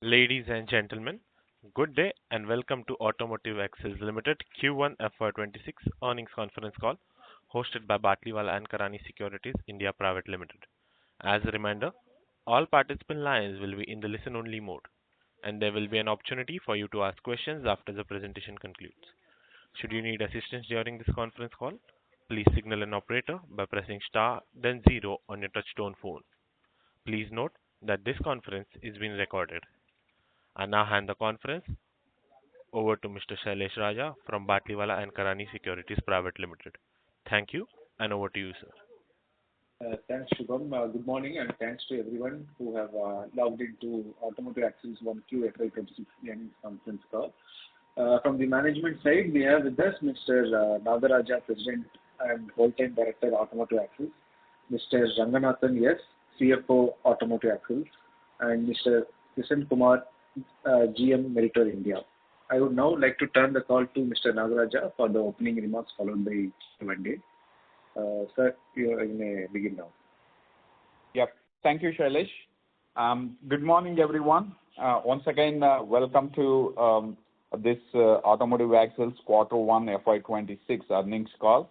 Ladies and gentlemen, good day and welcome to Automotive Axles Limited Q1 FY26 earnings conference call hosted by Batliwala and Karani Securities India Private Limited. As a reminder, all participant lines will be in the listen-only mode, and there will be an opportunity for you to ask questions after the presentation concludes. Should you need assistance during this conference call, please signal an operator by pressing star then zero on your touchtone phone. Please note that this conference is being recorded. I now hand the conference over to Mr. Shailesh Raja from Batliwala and Karani Securities Private Limited. Thank you, and over to you, sir. Thanks, Shubham. Good morning, and thanks to everyone who have logged into Automotive Axles Q1 FY26 earnings conference call. From the management side, we have with us Mr. Nagaraja, President and Whole-Time Director, Automotive Axles, Mr. Ranganathan S., CFO, Automotive Axles, and Mr. Kishan Kumar, GM Meritor India. I would now like to turn the call to Mr. Nagaraja for the opening remarks followed by Q&A. Sir, you may begin now. Yep. Thank you, Shailesh. Good morning, everyone. Once again, welcome to this Automotive Axles Q1 FY26 earnings call.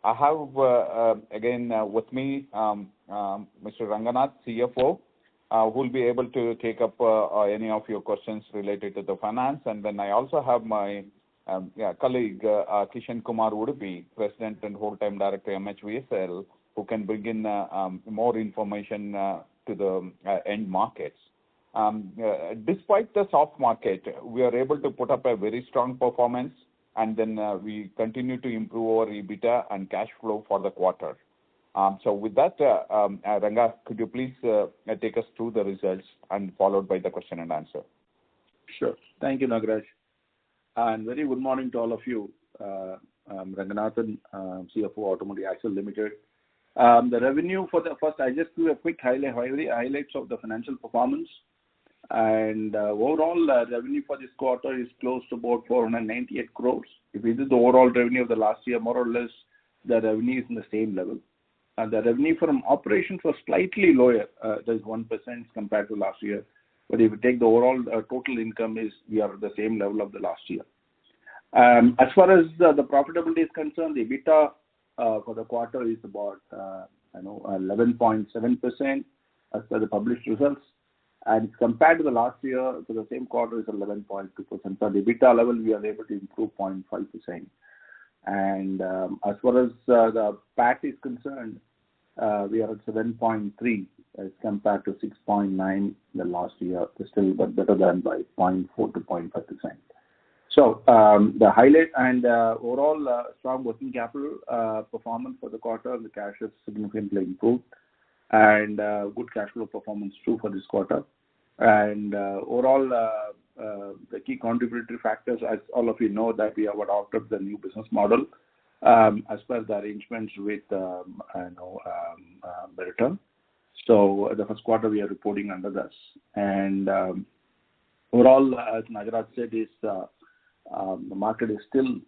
I have again with me Mr. Ranganath, CFO, who will be able to take up any of your questions related to the finance. And then I also have my colleague Kishan Kumar Udupi, President and Whole-Time Director, MHVSL, who can bring in more information to the end markets. Despite the soft market, we are able to put up a very strong performance, and then we continue to improve our EBITDA and cash flow for the quarter. So with that, Ranga, could you please take us through the results and followed by the question and answer? Sure. Thank you, Nagaraj. And very good morning to all of you. I'm Ranganathan, CFO, Automotive Axles Limited. The revenue for the first, I just do a quick highlights of the financial performance. And overall revenue for this quarter is close to about 498 crores. If we did the overall revenue of the last year, more or less, the revenue is in the same level. And the revenue from operations was slightly lower, there's 1% compared to last year. But if you take the overall total income, we are at the same level of the last year. As far as the profitability is concerned, the EBITDA for the quarter is about 11.7% as per the published results. And compared to the last year, to the same quarter, is 11.2%. So the EBITDA level, we are able to improve 0.5%. And as far as the PAT is concerned, we are at 7.3 as compared to 6.9 the last year, still but better than by 0.4 to 0.5%. So the highlight and overall strong working capital performance for the quarter, the cash has significantly improved, and good cash flow performance too for this quarter. And overall, the key contributory factors, as all of you know, that we have adopted the new business model as per the arrangements with Meritor. So the first quarter we are reporting under this. And overall, as Nagaraj said, is the market is still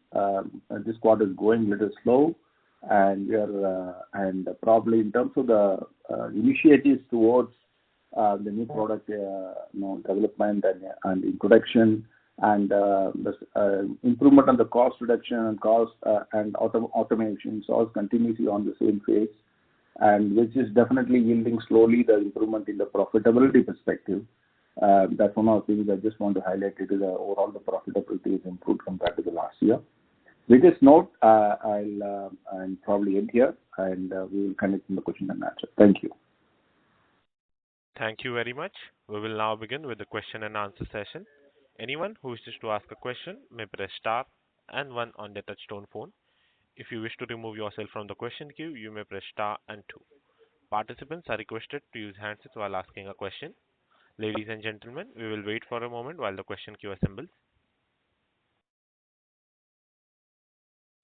this quarter is going a little slow, and we are and probably in terms of the initiatives towards the new product development and introduction and the improvement on the cost reduction and cost and automation, so it's continuously on the same phase, and which is definitely yielding slowly the improvement in the profitability perspective. That's one of the things I just want to highlight. It is overall the profitability is improved compared to the last year. With this note, I'll probably end here, and we will connect in the question and answer. Thank you. Thank you very much. We will now begin with the question and answer session. Anyone who wishes to ask a question may press star and one on their touchtone phone. If you wish to remove yourself from the question queue, you may press star and two. Participants are requested to use handsets while asking a question. Ladies and gentlemen, we will wait for a moment while the question queue assembles.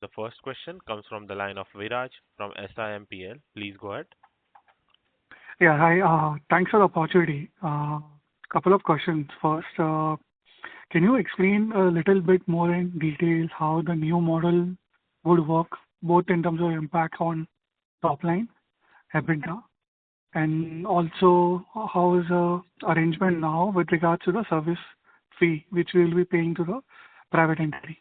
The first question comes from the line of Viraj from SIMPL. Please go ahead. Yeah, hi. Thanks for the opportunity. Couple of questions. First, can you explain a little bit more in detail how the new model would work, both in terms of impact on top line, EBITDA, And also, how is the arrangement now with regards to the service fee, which we will be paying to the private entity?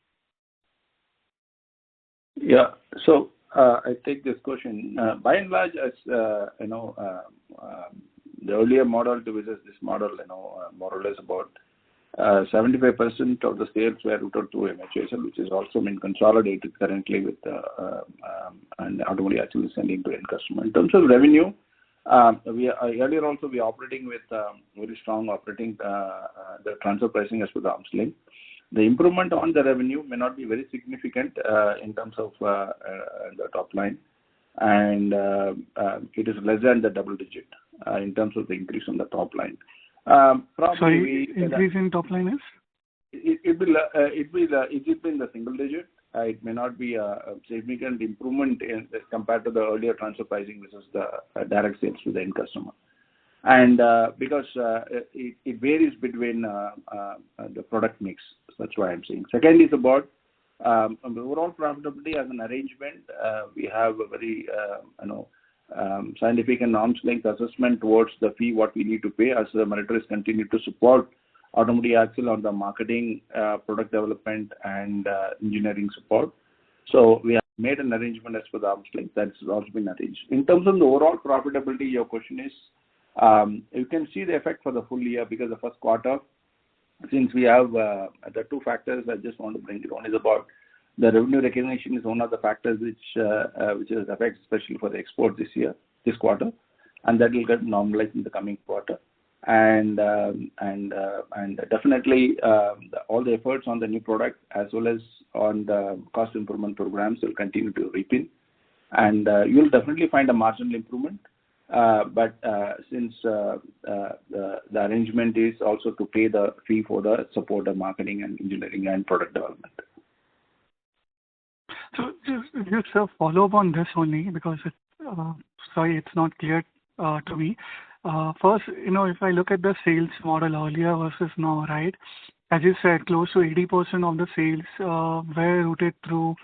Yeah. So, I take this question. By and large, as the earlier model to versus this model, more or less about 75% of the sales were routed through MHSL, which is also been consolidated currently with and Automotive Axles sending to end customer. In terms of revenue, earlier also we are operating with very strong operating the transfer pricing as per the arm's length. The improvement on the revenue may not be very significant in terms of the top line, and it is less than the double digit in terms of the increase on the top line. Sorry, increase in top line is? It will be in the single digit. It may not be a significant improvement compared to the earlier transfer pricing, which is the direct sales to the end customer. And because it varies between the product mix. That's why I'm saying. Second is about the overall profitability as an arrangement. We have a very scientific and arm's length assessment towards the fee what we need to pay as the Meritorious continue to support Automotive Axle on the marketing, product development, and engineering support. So we have made an arrangement as per the arm's length. That's also been arranged. In terms of the overall profitability, your question is, you can see the effect for the full year because the first quarter, since we have the two factors, I just want to bring it. One is about the revenue recognition is one of the factors which is affect especially for the export this quarter, and that will get normalized in the coming quarter. And definitely all the efforts on the new product as well as on the cost improvement programs will continue to reap in, and you'll definitely find a marginal improvement. But since the arrangement is also to pay the fee for the support of marketing and engineering and product development. So just a follow-up on this only because it's not clear to me. First, if I look at the sales model earlier versus now, right? As you said, close to 80% of the sales were routed through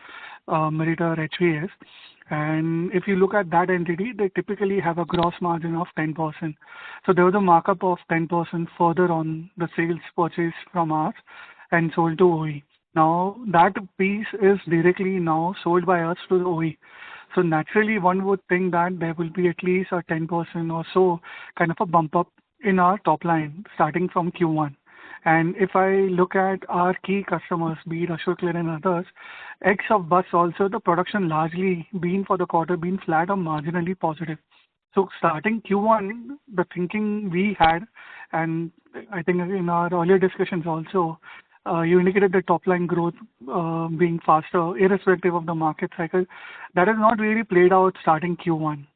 Meritor HVS. And if you look at that entity, they typically have a gross margin of 10%. So there was a markup of 10% further on the sales purchased from us and sold to OE. Now, that piece is directly now sold by us to the OE. So naturally, one would think that there will be at least a 10% or so kind of a bump up in our top line starting from Q1. And if I look at our key customers, be it Ashok Leyland and others, X of bus also, the production largely been for the quarter been flat or marginally positive. So starting Q1, the thinking we had, and I think in our earlier discussions also, you indicated the top line growth being faster, irrespective of the market cycle. That has not really played out starting Q1.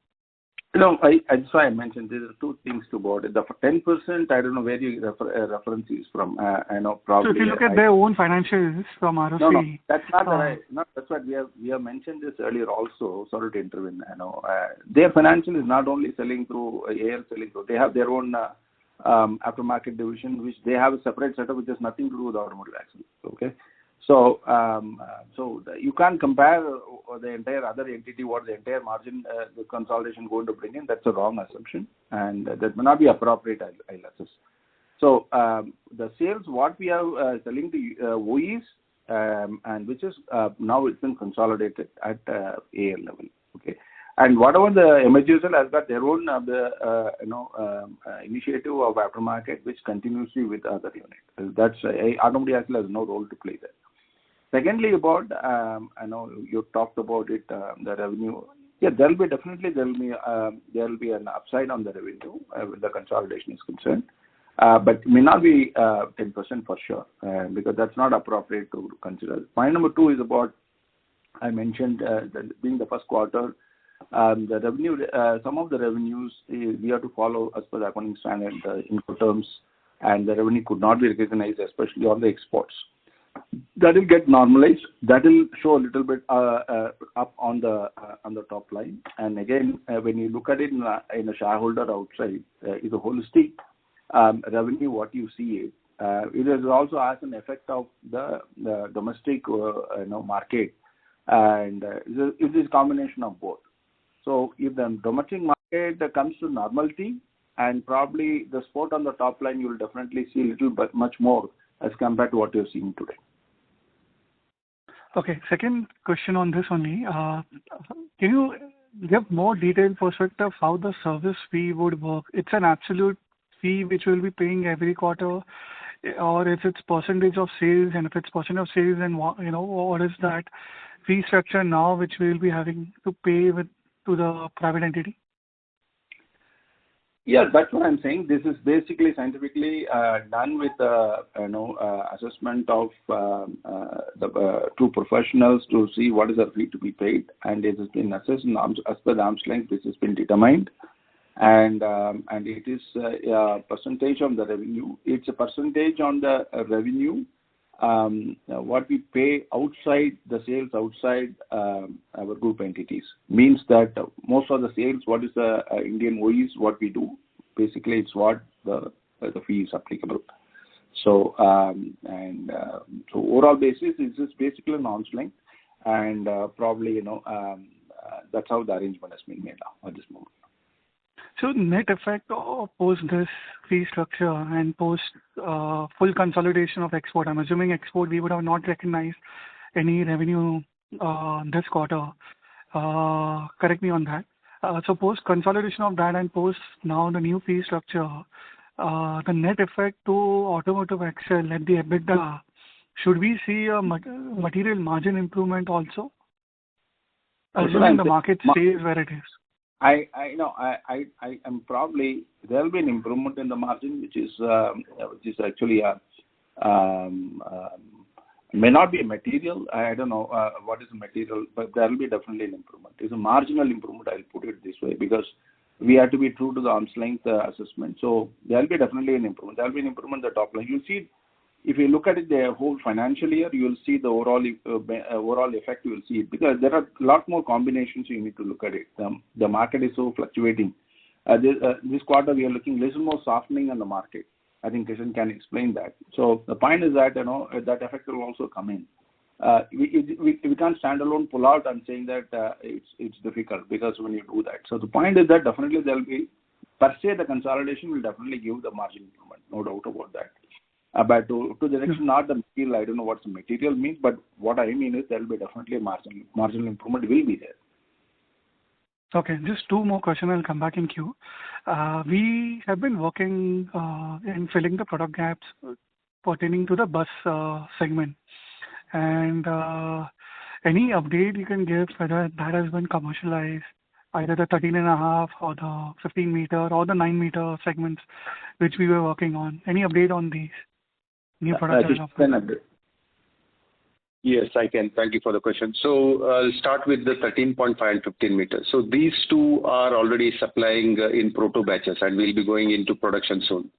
That's why I mentioned there are two things to about it. The 10%, I don't know where you reference is from. I know probably. So if you look at their own financials from ROC. No, that's not right. No, that's what we have mentioned this earlier also. Sorry to intervene. Their financial is not only selling through AL selling through. They have their own aftermarket division, which they have a separate setup which has nothing to do with Automotive Axles. Okay. So, you can't compare the entire other entity what the entire margin the consolidation going to bring in. That's a wrong assumption, and that may not be appropriate. I'll assess. So, the sales what we are selling to OEs and which is now it's been consolidated at AL level. Okay. And whatever the MHSL has got their own initiative of aftermarket which continuously with other unit. That's Automotive Axles has no role to play there. Secondly, about I know you talked about it, the revenue. Yeah, there will be an upside on the revenue when the consolidation is concerned, but may not be 10% for sure because that's not appropriate to consider. Point number two is about I mentioned that being the first quarter. The revenue, some of the revenues we have to follow as per the accounting standard Incoterms, and the revenue could not be recognized, especially on the exports. That will get normalized. That will show a little bit up on the top line. And again, when you look at it in a shareholder outside, is a holistic revenue. What you see it is also has an effect of the domestic market, and it is a combination of both. So if the domestic market comes to normality, and probably the sport on the top line, you will definitely see a little bit much more as compared to what you're seeing today. Okay. Second question on this only. Can you give more detailed perspective how the service fee would work? It's an absolute fee which we'll be paying every quarter, or if it's percentage of sales, and if it's percent of sales, then what is that fee structure now which we'll be having to pay to the private entity? Yeah, that's what I'm saying. This is basically scientifically done with assessment of the two professionals to see what is the fee to be paid, and it has been assessed as per the arm's length. This has been determined, and it is a percentage on the revenue. It's a percentage on the revenue what we pay outside the sales outside our group entities. Means that most of the sales, what is the Indian OEs, what we do, basically it's what the fee is applicable. So so overall basis, it's just basically an arm's length, and probably that's how the arrangement has been made now at this moment. So net effect of post this fee structure and post full consolidation of export, I'm assuming export we would have not recognized any revenue this quarter. Correct me on that. So post consolidation of that and post now the new fee structure, the net effect to Automotive Axle at the EBITDA, should we see a material margin improvement also? Assuming the market stays where it is. I am probably there will be an improvement in the margin, which is actually may not be a material. I don't know what is the material, but there will be definitely an improvement. It's a marginal improvement. I'll put it this way, because we have to be true to the arm's length assessment. So there will be definitely an improvement. There will be an improvement in the top line. You'll see. If you look at it the whole financial year, you will see the overall effect. You will see it, because there are a lot more combinations you need to look at it. The market is so fluctuating. This quarter we are looking a little more softening in the market. I think Kishan can explain that. So the point is that that effect will also come in. We can't stand alone pull out and saying that it's difficult, because when you do that. So the point is that definitely there will be, per se, the consolidation will definitely give the margin improvement, no doubt about that. But to the direction, not the material, I don't know what the material means, but what I mean is there will be definitely a marginal improvement will be there. Okay, just two more questions. I'll come back in queue. We have been working in filling the product gaps pertaining to the bus segment. And any update you can give whether that has been commercialized, either the 13.5 or the 15 meter or the 9 meter segments which we were working on. Any update on these new product development? Yes, I can. Thank you for the question. So I'll start with the 13.5 and 15 meters. So these two are already supplying in proto batches, and we'll be going into production soon,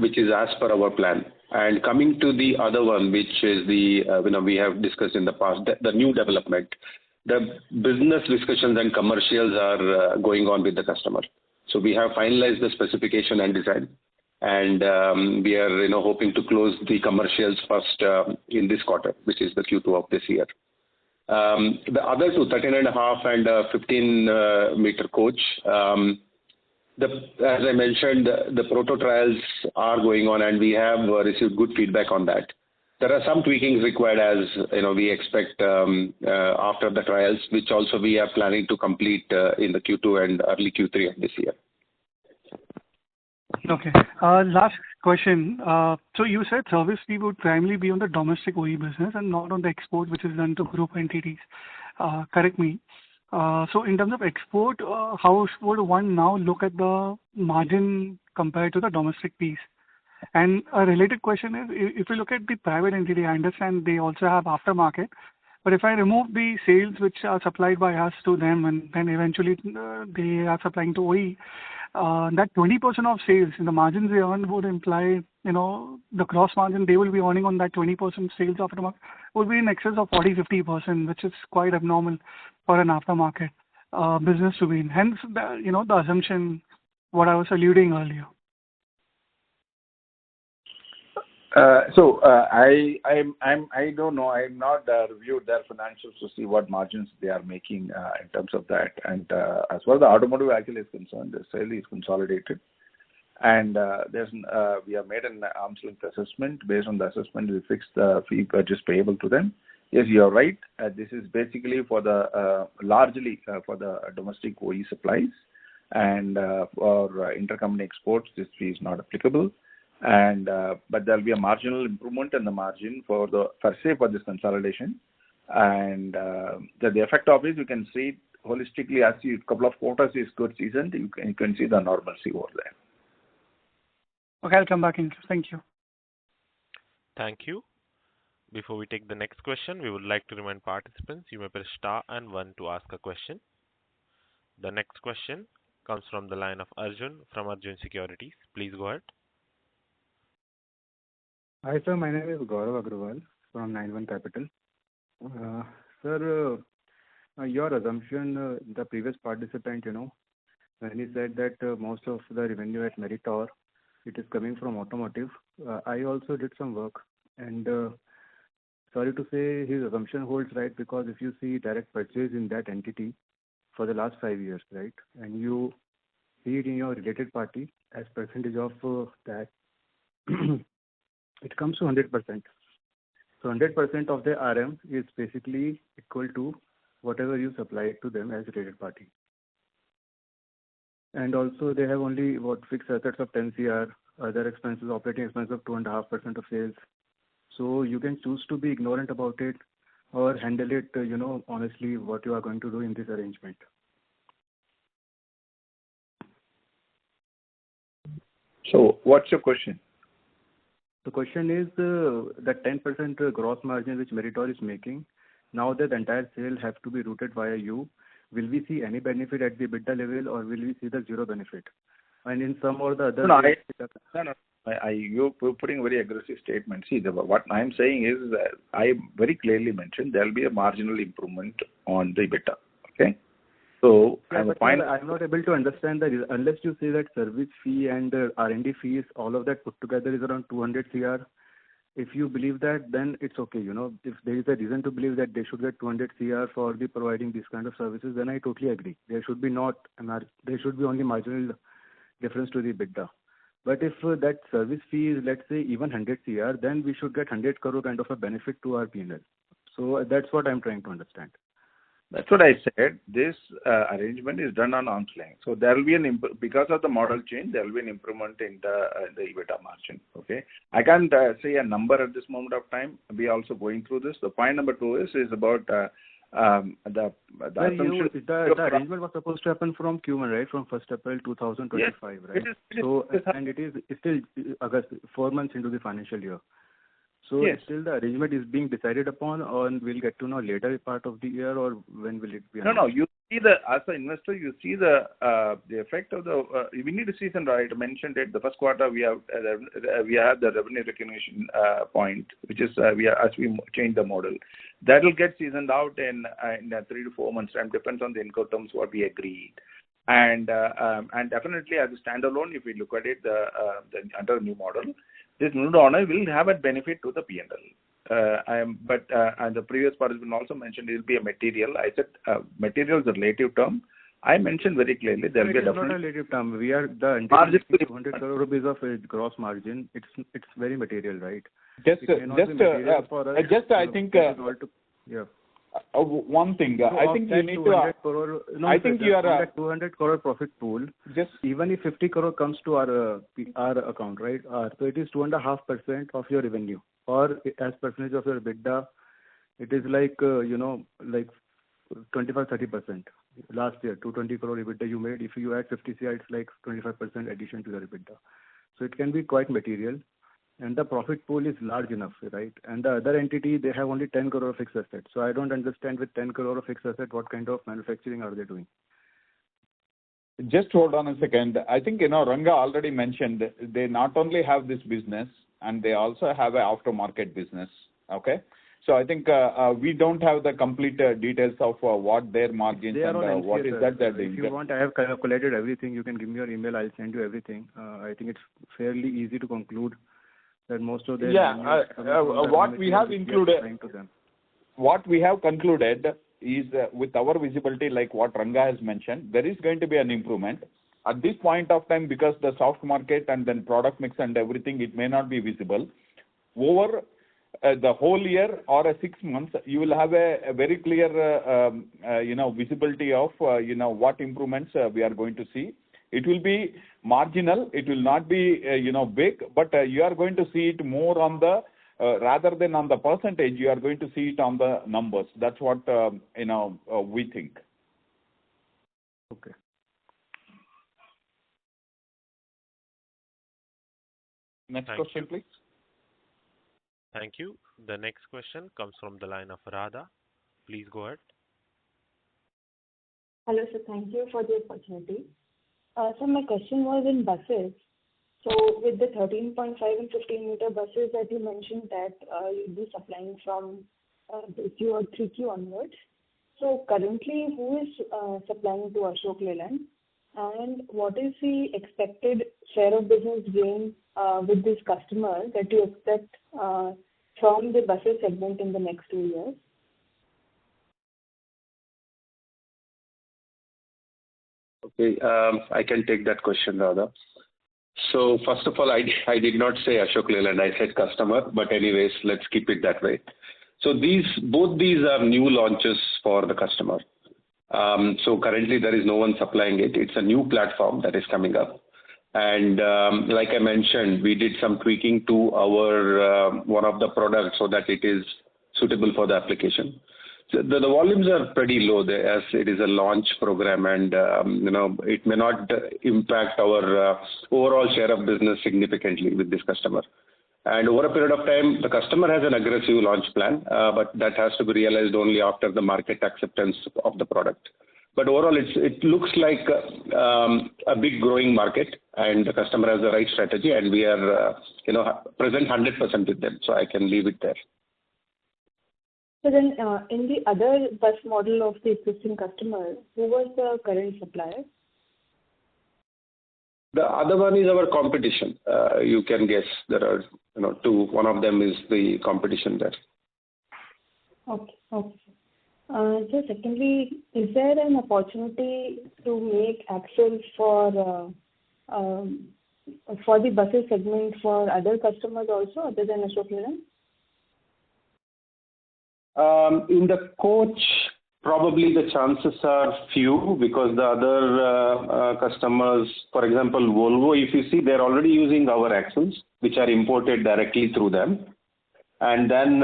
which is as per our plan. And coming to the other one, which is the we have discussed in the past, the new development. The business discussions and commercials are going on with the customer. So we have finalized the specification and design, and we are hoping to close the commercials first in this quarter, which is the Q2 of this year. The other two, 13.5 and 15 meter coach, as I mentioned, the proto trials are going on, and we have received good feedback on that. There are some tweakings required, as we expect after the trials, which also we are planning to complete in the Q2 and early Q3 of this year. Okay. Last question. So you said service fee would primarily be on the domestic OE business and not on the export, which is done to group entities. Correct me. So in terms of export, how would one now look at the margin compared to the domestic piece? And a related question is, if you look at the private entity, I understand they also have aftermarket, but if I remove the sales which are supplied by us to them, and then eventually they are supplying to OE, that 20% of sales in the margins they earn would imply, the gross margin they will be earning on that 20% sales aftermarket would be in excess of 40-50%, which is quite abnormal for an aftermarket business to be in. Hence, the assumption what I was alluding earlier. I don't know. I'm not reviewed their financials to see what margins they are making in terms of that. And as far as the automotive axle is concerned, the sale is consolidated. And we have made an arm's length assessment. Based on the assessment, we fixed the fee purchase payable to them. Yes, you are right. This is basically for the largely for the domestic OE supplies, and for intercompany exports, this fee is not applicable. And but there will be a marginal improvement in the margin for this consolidation. And the effect of it, you can see holistically as a couple of quarters is good season, you can see the normalcy over there. Okay, I'll come back in. Thank you. Thank you. Before we take the next question, we would like to remind participants you may press star and 1 to ask a question. The next question comes from the line of Arjun from Arjun Securities. Please go ahead. Hi, sir. My name is Gaurav Agrawal from 91 Capital. Sir, your assumption, the previous participant, when he said that most of the revenue at Meritor, it is coming from automotive. I also did some work, and sorry to say his assumption holds right, because if you see direct purchase in that entity for the last 5 years, right, and you see it in your related party as percentage of that, it comes to 100%. So 100% of the RM is basically equal to whatever you supply to them as related party. And also they have only fixed assets of 10 CR, other expenses, operating expenses of 2.5% of sales. So you can choose to be ignorant about it or handle it, honestly, what you are going to do in this arrangement. So what's your question? The question is the 10% gross margin which Meritor is making. Now that the entire sale have to be routed via you, will we see any benefit at the EBITDA level, or will we see the zero benefit? And in some or the other... No. You're putting a very aggressive statement. See, what I'm saying is that I very clearly mentioned there will be a marginal improvement on the EBITDA. Okay? So I'm not able to understand that unless you say that service fee and R&D fees, all of that put together is around 200 CR. If you believe that, then it's okay. If there is a reason to believe that they should get 200 CR for providing these kind of services, then I totally agree. There should be only marginal difference to the EBITDA. But if that service fee is, let's say, even 100 CR, then we should get 100 crore kind of a benefit to our P&L. So that's what I'm trying to understand. That's what I said. This arrangement is done on arm's length. So there will be because of the model change, there will be an improvement in the EBITDA margin. Okay. I can't say a number at this moment of time. We are also going through this. The point number 2 is about the assumption. The arrangement was supposed to happen from Q1, right? From 1st April 2025, right? And it is still August, 4 months into the financial year. So still the arrangement is being decided upon, or we'll get to know later part of the year, or when will it be announced? No. You see as an investor, you see the effect of we need to see some, right? I mentioned it. The first quarter we have the revenue recognition point, which is as we change the model, that will get seasoned out in 3 to 4 months time. Depends on the income terms what we agreed. And definitely as a standalone, if we look at it, under the new model, this new owner will have a benefit to the P&L. And the previous participant also mentioned it will be a material. I said material is a relative term. I mentioned very clearly there will be a different... It's not a relative term. We are the entire 200 crore rupees of gross margin. It's very material, right? I think... Yeah. One thing, so I think you need to... Crore, I think you are... 200 crore profit pool, even if 50 crore comes to our account, right? So it is 2.5% of your revenue, or as percentage of your EBITDA, it is like 25-30%. Last year, 220 crore EBITDA you made. If you add 50 CR, it's like 25% addition to your EBITDA. So it can be quite material. And the profit pool is large enough, right? And the other entity, they have only 10 crore of fixed asset. So I don't understand with 10 crore of fixed asset, what kind of manufacturing are they doing? Just hold on a second. I think, Ranga already mentioned they not only have this business, and they also have an aftermarket business. Okay? So I think we don't have the complete details of what their margins and what is that they're doing. If you want, I have calculated everything. You can give me your email. I'll send you everything. I think it's fairly easy to conclude that most of their what we have included, to them. what we have concluded is with our visibility, like what Ranga has mentioned, there is going to be an improvement. At this point of time, because the soft market and then product mix and everything, it may not be visible. Over the whole year or 6 months, you will have a very clear, visibility of, what improvements we are going to see. It will be marginal. It will not be, big, but you are going to see it more on the, rather than on the percentage, you are going to see it on the numbers. That's what, we think. Okay. Next Thank question, you. please. Thank you. The next question comes from the line of Radha. Please go ahead. Hello, sir. Thank you for the opportunity. So my question was in buses. So with the 13.5 and 15-meter buses that you mentioned that you'll be supplying from 2Q or 3Q onwards. So currently, who is supplying to Ashok Leyland? And what is the expected share of business gain with this customer that you expect from the buses segment in the next 2 years? Okay, I can take that question, Radha. So first of all, I did not say Ashok Leyland, I said customer, but anyways, let's keep it that way. So both these are new launches for the customer. So currently there is no one supplying it. It's a new platform that is coming up. And like I mentioned, we did some tweaking to our one of the products so that it is suitable for the application. So the volumes are pretty low there, as it is a launch program, and it may not impact our overall share of business significantly with this customer. And over a period of time, the customer has an aggressive launch plan, but that has to be realized only after the market acceptance of the product. But overall, it looks like a big growing market, and the customer has the right strategy, and we are present 100% with them. So I can leave it there. So then, in the other bus model of the existing customer, who was the current supplier? The other one is our competition. You can guess there are two. One of them is the competition there. Okay. So secondly, is there an opportunity to make axles for the buses segment for other customers also other than Ashok Leyland? In the coach, probably the chances are few, because the other customers, for example, Volvo, if you see, they're already using our axles, which are imported directly through them. And then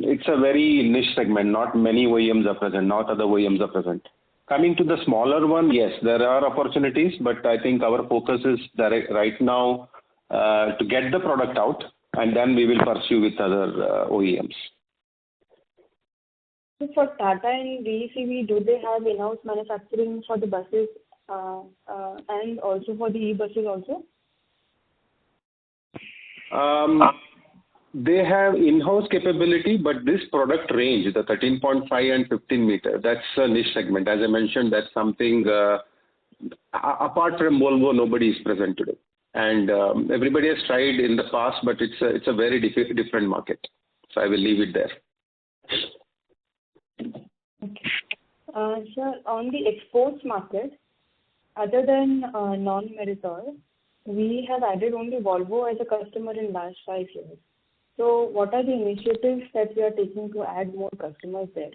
it's a very niche segment. Not many OEMs are present. Not other OEMs are present. Coming to the smaller one, yes, there are opportunities, but I think our focus is right now to get the product out, and then we will pursue with other OEMs. So for Tata and VECV, do they have in-house manufacturing for the buses and also for the e-buses also? They have in-house capability, but this product range, the 13.5 and 15 meter, that's a niche segment. As I mentioned, that's something apart from Volvo, nobody is present today. And everybody has tried in the past, but it's a very different market. So I will leave it there. Okay. Sir, on the exports market, other than non-Meritor, we have added only Volvo as a customer in last 5 years. So what are the initiatives that we are taking to add more customers there?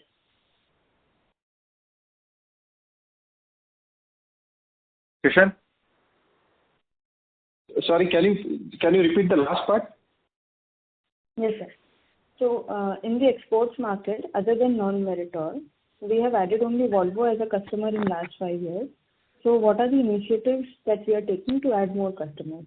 Kishan? Sorry, can you repeat the last part? Yes, sir. So in the exports market, other than non-Meritor, we have added only Volvo as a customer in last 5 years. So what are the initiatives that we are taking to add more customers?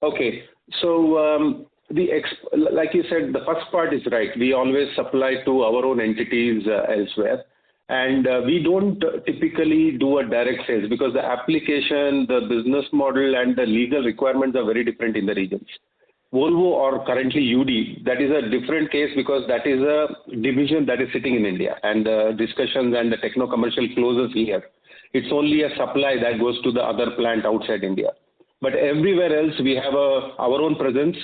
Okay. So like you said, the first part is right. We always supply to our own entities elsewhere. And we don't typically do a direct sales because the application, the business model, and the legal requirements are very different in the regions. Volvo or currently UD, that is a different case because that is a division that is sitting in India, and the discussions and the techno-commercial closes here. It's only a supply that goes to the other plant outside India. But everywhere else, we have our own presence,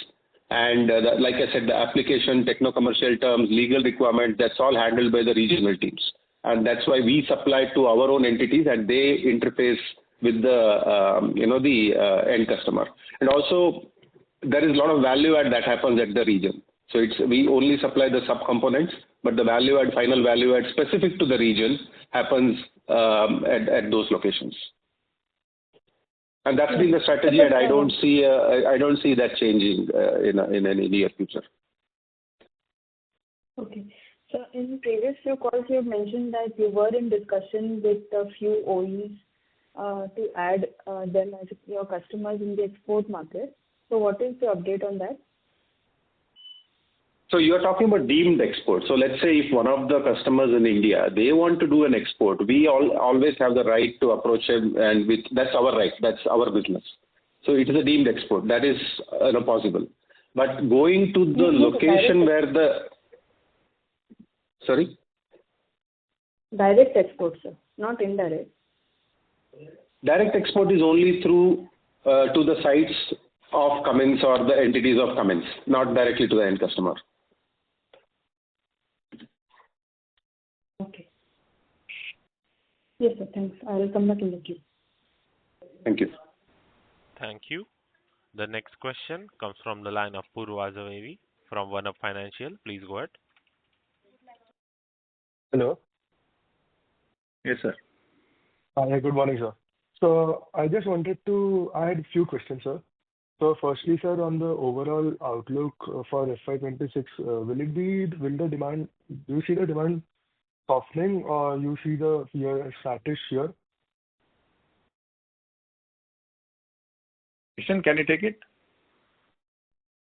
And like I said, the application, techno-commercial terms, legal requirements, that's all handled by the regional teams. And that's why we supply to our own entities and they interface with the end customer. And also, there is a lot of value add that happens at the region. So we only supply the subcomponents, but the value add, final value add specific to the region happens at those locations. And that's been the strategy, and I don't see that changing in any near future. Okay. So in previous few calls, you have mentioned that you were in discussion with a few OEs to add them as your customers in the export market. So what is the update on that? So you are talking about deemed export. So let's say if one of the customers in India, they want to do an export, we always have the right to approach them, and that's our right, that's our business. So it is a deemed export. That is possible. But going to the location where the... Sorry? Direct export, sir, not indirect. Direct export is only through to the sites of Cummins or the entities of Cummins, not directly to the end customer. Okay. Yes, sir. Thanks. I will come back in the queue. Thank you. Thank you. The next question comes from the line of Purva Zaveri from One Up Financial. Please go ahead. Hello. Yes, sir. Hi, good morning, sir. So I had a few questions, sir. So firstly, sir, on the overall outlook for FY26, do you see the demand softening or you see the year flattish here? Kishan, can you take it?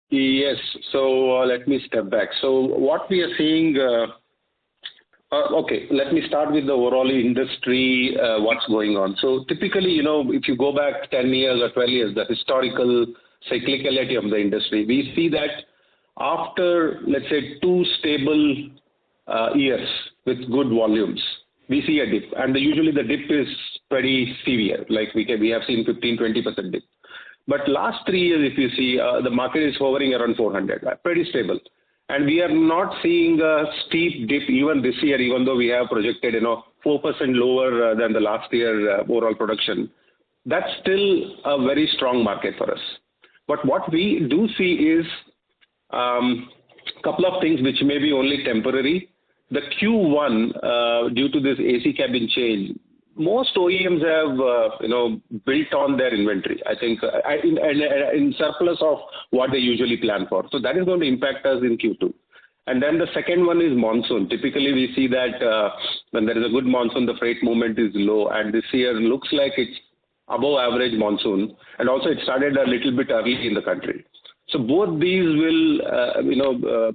Yes. So let me step back. So what we are seeing, okay, let me start with the overall industry, what's going on. So typically, if you go back 10 years or 12 years, the historical cyclicality of the industry, we see that after, let's say, 2 stable years with good volumes, we see a dip. And usually the dip is pretty severe, like we have seen 15-20% dip. But last 3 years, if you see, the market is hovering around 400, pretty stable. And we are not seeing a steep dip even this year, even though we have projected 4% lower than the last year overall production. That's still a very strong market for us. But what we do see is a couple of things which may be only temporary. The Q1, due to this AC cabin change, most OEMs have built on their inventory, I think, in surplus of what they usually plan for. So that is going to impact us in Q2. And then the second one is monsoon. Typically, we see that when there is a good monsoon, the freight movement is low. And this year looks like it's above average monsoon. And also it started a little bit early in the country. So both these will,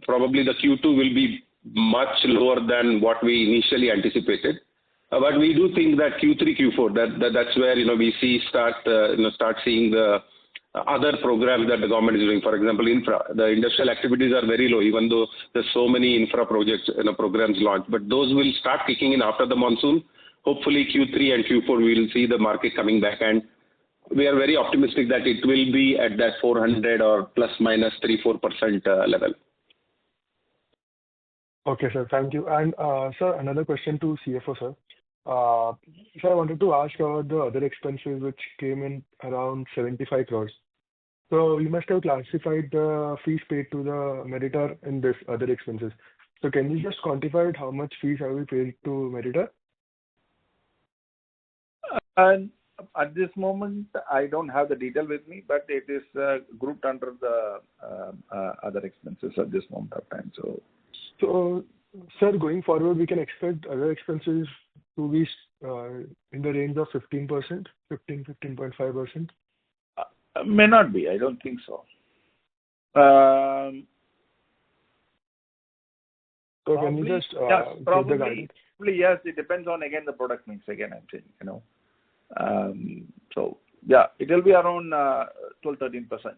probably the Q2 will be much lower than what we initially anticipated. But we do think that Q3, Q4, that's where we start seeing the other programs that the government is doing. For example, infra. The industrial activities are very low, even though there's so many infra projects programs launched. But those will start kicking in after the monsoon. Hopefully Q3 and Q4 we will see the market coming back, and we are very optimistic that it will be at that 400 or plus minus 3-4% level. Okay, sir. Thank you. And sir, another question to CFO, sir. So I wanted to ask about the other expenses which came in around 75 crores. So you must have classified the fees paid to the Meritor in this other expenses. So can you just quantify it, how much fees have we paid to Meritor? At this moment, I don't have the detail with me, but it is grouped under the other expenses at this moment of time. So, sir, going forward, we can expect other expenses to be in the range of 15%, 15.5%? May not be. I don't think so. So can you just yes, give the guidance? Probably, yes. It depends on, again, the product mix. Again, I'm saying, so, yeah, it will be around 12-13%.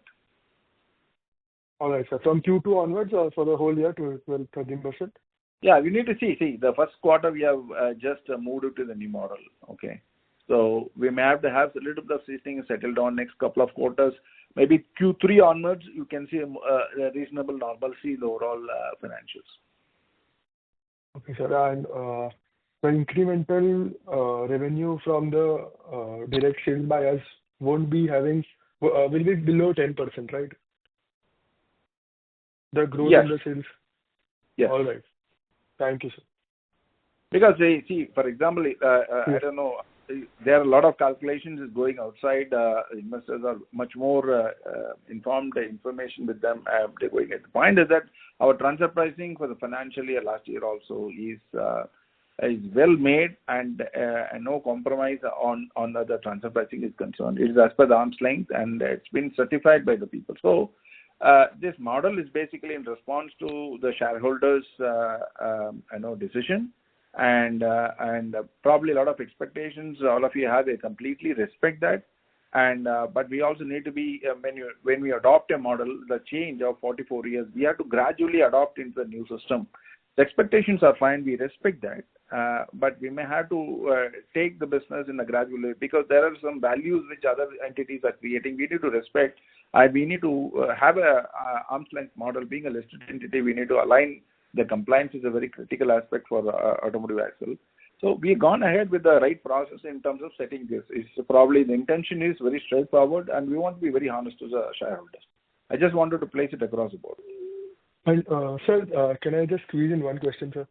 All right, sir. From Q2 onwards or for the whole year to 12-13%? Yeah, we need to see. The first quarter we have just moved it to the new model. Okay. So we may have to have a little bit of these things settled down next couple of quarters. maybe Q3 onwards, you can see a reasonable normalcy in the overall financials. Okay, sir. And the incremental revenue from the direct sales by us won't be having, will be below 10%, right? The growth Yes. in the sales? Yes. All right. Thank you, sir. Because see, for example, I don't know, there are a lot of calculations is going outside. Investors are much more informed. Information with them, they're going at. The point is that our transfer pricing for the financial year last year also is well made, and no compromise on the transfer pricing is concerned. It is as per the arm's length, and it's been certified by the people. So this model is basically in response to the shareholders' decision. And probably a lot of expectations all of you have. I completely respect that, and but we also need to be when we adopt a model, the change of 44 years, we have to gradually adopt into the new system. The expectations are fine, we respect that, but we may have to take the business in a gradual way, because there are some values which other entities are creating. We need to respect, and we need to have a arm's length model. Being a listed entity, we need to align. The compliance is a very critical aspect for Automotive Axle. So we've gone ahead with the right process in terms of setting this. It's probably the intention is very straightforward, and we want to be very honest to the shareholders. I just wanted to place it across the board. And sir, can I just squeeze in one question, sir?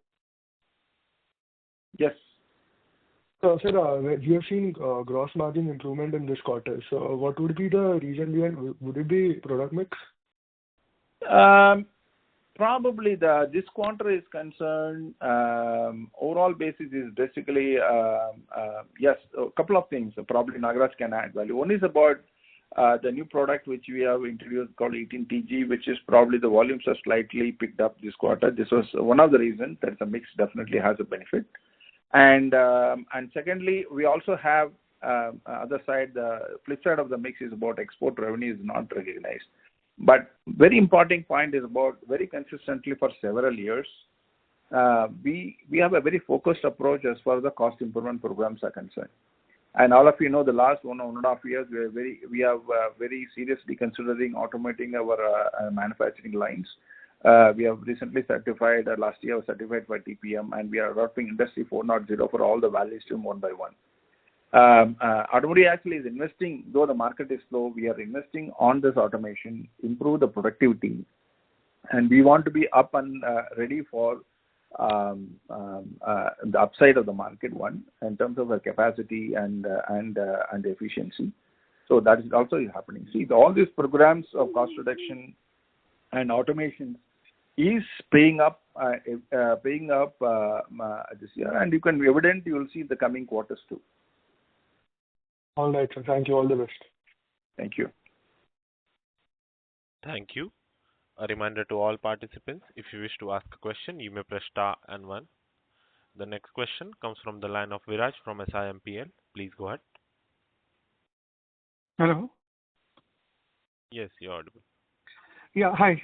Yes. So, sir, we have seen gross margin improvement in this quarter. So what would be the reason behind? Would it be product mix? Probably this quarter is concerned, overall basis is basically, yes, a couple of things probably Nagaraj can add value. One is about the new product which we have introduced called 18TG, which is probably the volumes are slightly picked up this quarter. This was one of the reasons that the mix definitely has a benefit. And secondly, we also have other side, the flip side of the mix is about export revenue is not recognized. But very important point is about very consistently for several years, we have a very focused approach as far as the cost improvement programs are concerned. And all of you know, the last 1.5 years, we have very seriously considering automating our manufacturing lines. We have recently certified, last year was certified by TPM, and we are adopting Industry 4.0 for all the value stream one by one. Automotive actually is investing, though the market is slow, we are investing on this automation, improve the productivity, and we want to be up and ready for the upside of the market one in terms of the capacity and efficiency. So that is also happening. See, all these programs of cost reduction and automation is paying up this year, and you can be evident. You will see the coming quarters too. All right, sir. Thank you. All the best. Thank you. Thank you. A reminder to all participants, if you wish to ask a question, you may press star and 1. The next question comes from the line of Viraj from SIMPL. Please go ahead. Hello. Yes, you're audible. Yeah, hi.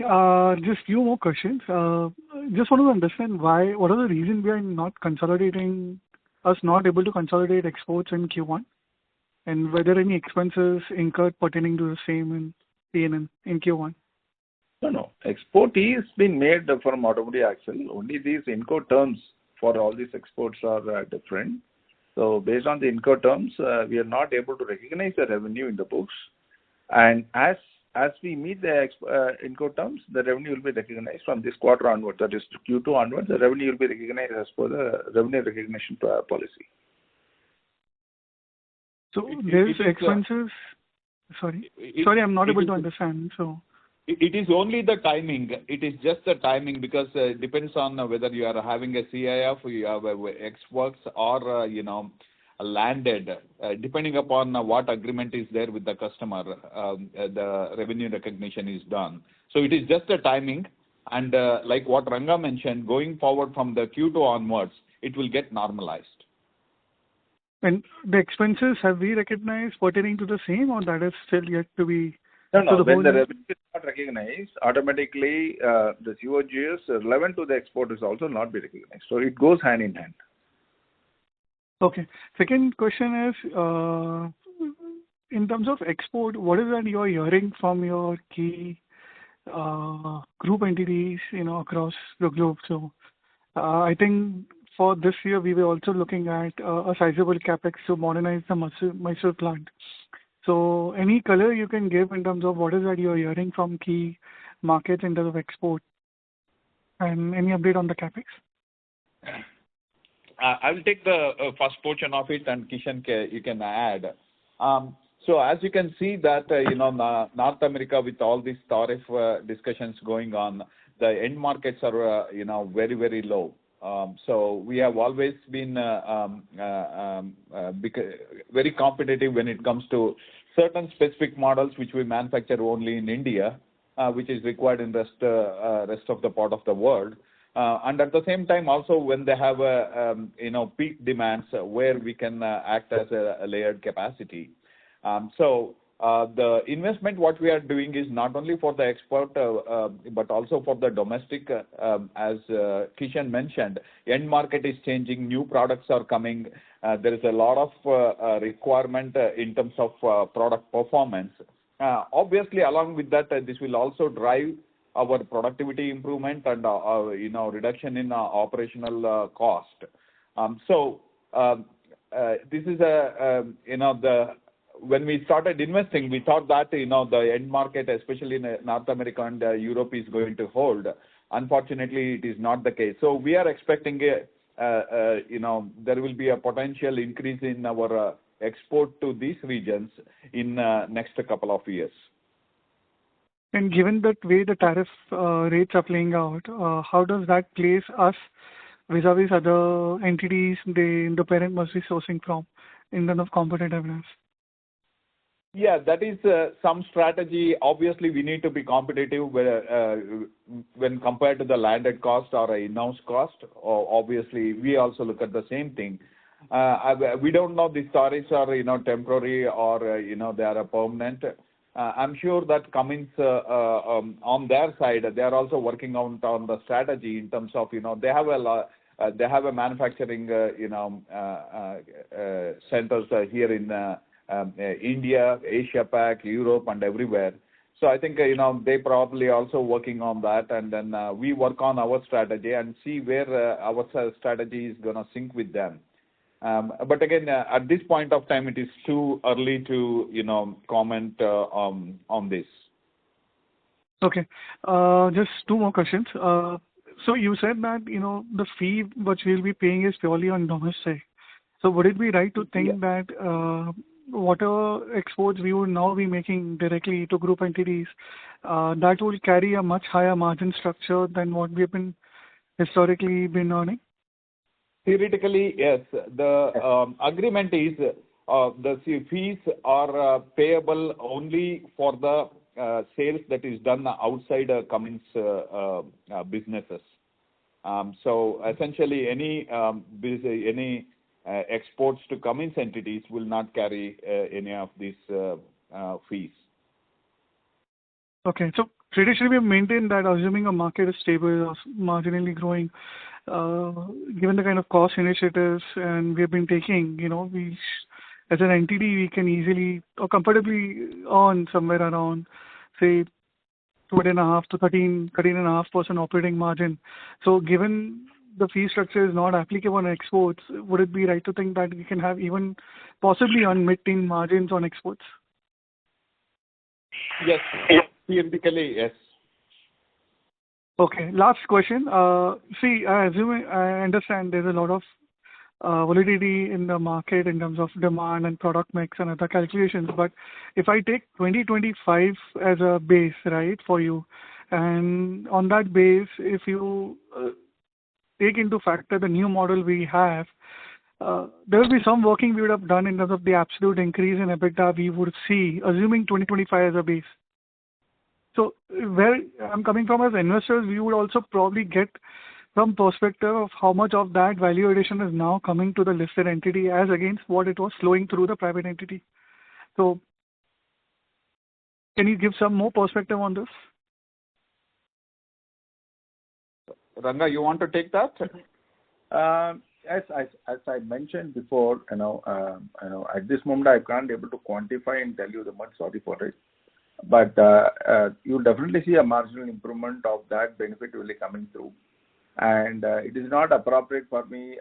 Just few more questions. Just want to understand what are the reasons we are not able to consolidate exports in Q1? And were there any expenses incurred pertaining to the same in P&L in Q1? No. Export is being made from Automotive Axle. Only these Inco terms for all these exports are different. So based on the Inco terms, we are not able to recognize the revenue in the books. And as we meet the Inco terms, the revenue will be recognized from this quarter onwards. That is Q2 onwards. The revenue will be recognized as per the revenue recognition policy. So there's expenses. Sorry, I'm not able to understand. So it is only the timing. It is just the timing, because it depends on whether you are having a CIF, you have ex-works, or landed. Depending upon what agreement is there with the customer, the revenue recognition is done. So it is just the timing, and like what Ranga mentioned, going forward from the Q2 onwards, it will get normalized. And the expenses, have we recognized pertaining to the same, or that is still yet to be? No. When the revenue is not recognized, automatically the COGS relevant to the export is also not be recognized. So it goes hand in hand. Okay. Second question is, in terms of export, what is that you're hearing from your key group entities, across the globe? So I think for this year, we were also looking at a sizable capex to modernize the Mysore plant. So any color you can give in terms of what is that you're hearing from key markets in terms of export, and any update on the capex? I will take the first portion of it, and Kishan, you can add. So as you can see that, North America, with all these tariff discussions going on, the end markets are, very, very low. So we have always been very competitive when it comes to certain specific models which we manufacture only in India, which is required in rest of the part of the world. And at the same time, also when they have peak demands where we can act as a layered capacity. So the investment what we are doing is not only for the export but also for the domestic. As Kishan mentioned, end market is changing, new products are coming. There is a lot of requirement in terms of product performance. Obviously, along with that, this will also drive our productivity improvement and reduction in operational cost. So this is when we started investing, we thought that the end market, especially in North America and Europe, is going to hold. Unfortunately, it is not the case. So we are expecting there will be a potential increase in our export to these regions in next couple of years. And given that way the tariff rates are playing out, how does that place us vis-a-vis other entities the parent must be sourcing from in terms of competitiveness? Yeah, that is some strategy. Obviously, we need to be competitive when compared to the landed cost or in-house cost. Obviously, we also look at the same thing. We don't know these tariffs are temporary or they are permanent. I'm sure that Cummins on their side, they are also working on the strategy in terms of they have a manufacturing centers here in India, Asia Pac, Europe, and everywhere. So I think they probably also working on that, and then we work on our strategy and see where our strategy is going to sync with them. But again, at this point of time, it is too early to comment on this. Okay, just two more questions. So you said that the fee which we'll be paying is purely on domestic. So would it be right to think that whatever exports we would now be making directly to group entities, that will carry a much higher margin structure than what we have been historically earning? Theoretically, yes. The agreement is the fees are payable only for the sales that is done outside Cummins businesses. So essentially, any exports to Cummins entities will not carry any of these fees. Okay, so traditionally we maintain that assuming a market is stable or marginally growing, given the kind of cost initiatives and we have been taking, we as an entity we can easily or comfortably earn somewhere around, say, 12.5% to 13.5% operating margin. So given the fee structure is not applicable on exports, would it be right to think that we can have even possibly on mid-teen margins on exports? Yes, theoretically, yes. Okay, last question. See, I understand there's a lot of volatility in the market in terms of demand and product mix and other calculations. But if I take 2025 as a base, right, for you, and on that base, if you take into factor the new model we have, there will be some working we would have done in terms of the absolute increase in EBITDA we would see, assuming 2025 as a base. So where I'm coming from as investors, we would also probably get some perspective of how much of that value addition is now coming to the listed entity as against what it was flowing through the private entity. So can you give some more perspective on this? Ranga, you want to take that? as I mentioned before, at this moment I can't able to quantify and tell you the much. Sorry for it, but you definitely see a marginal improvement of that benefit really coming through. And it is not appropriate for me.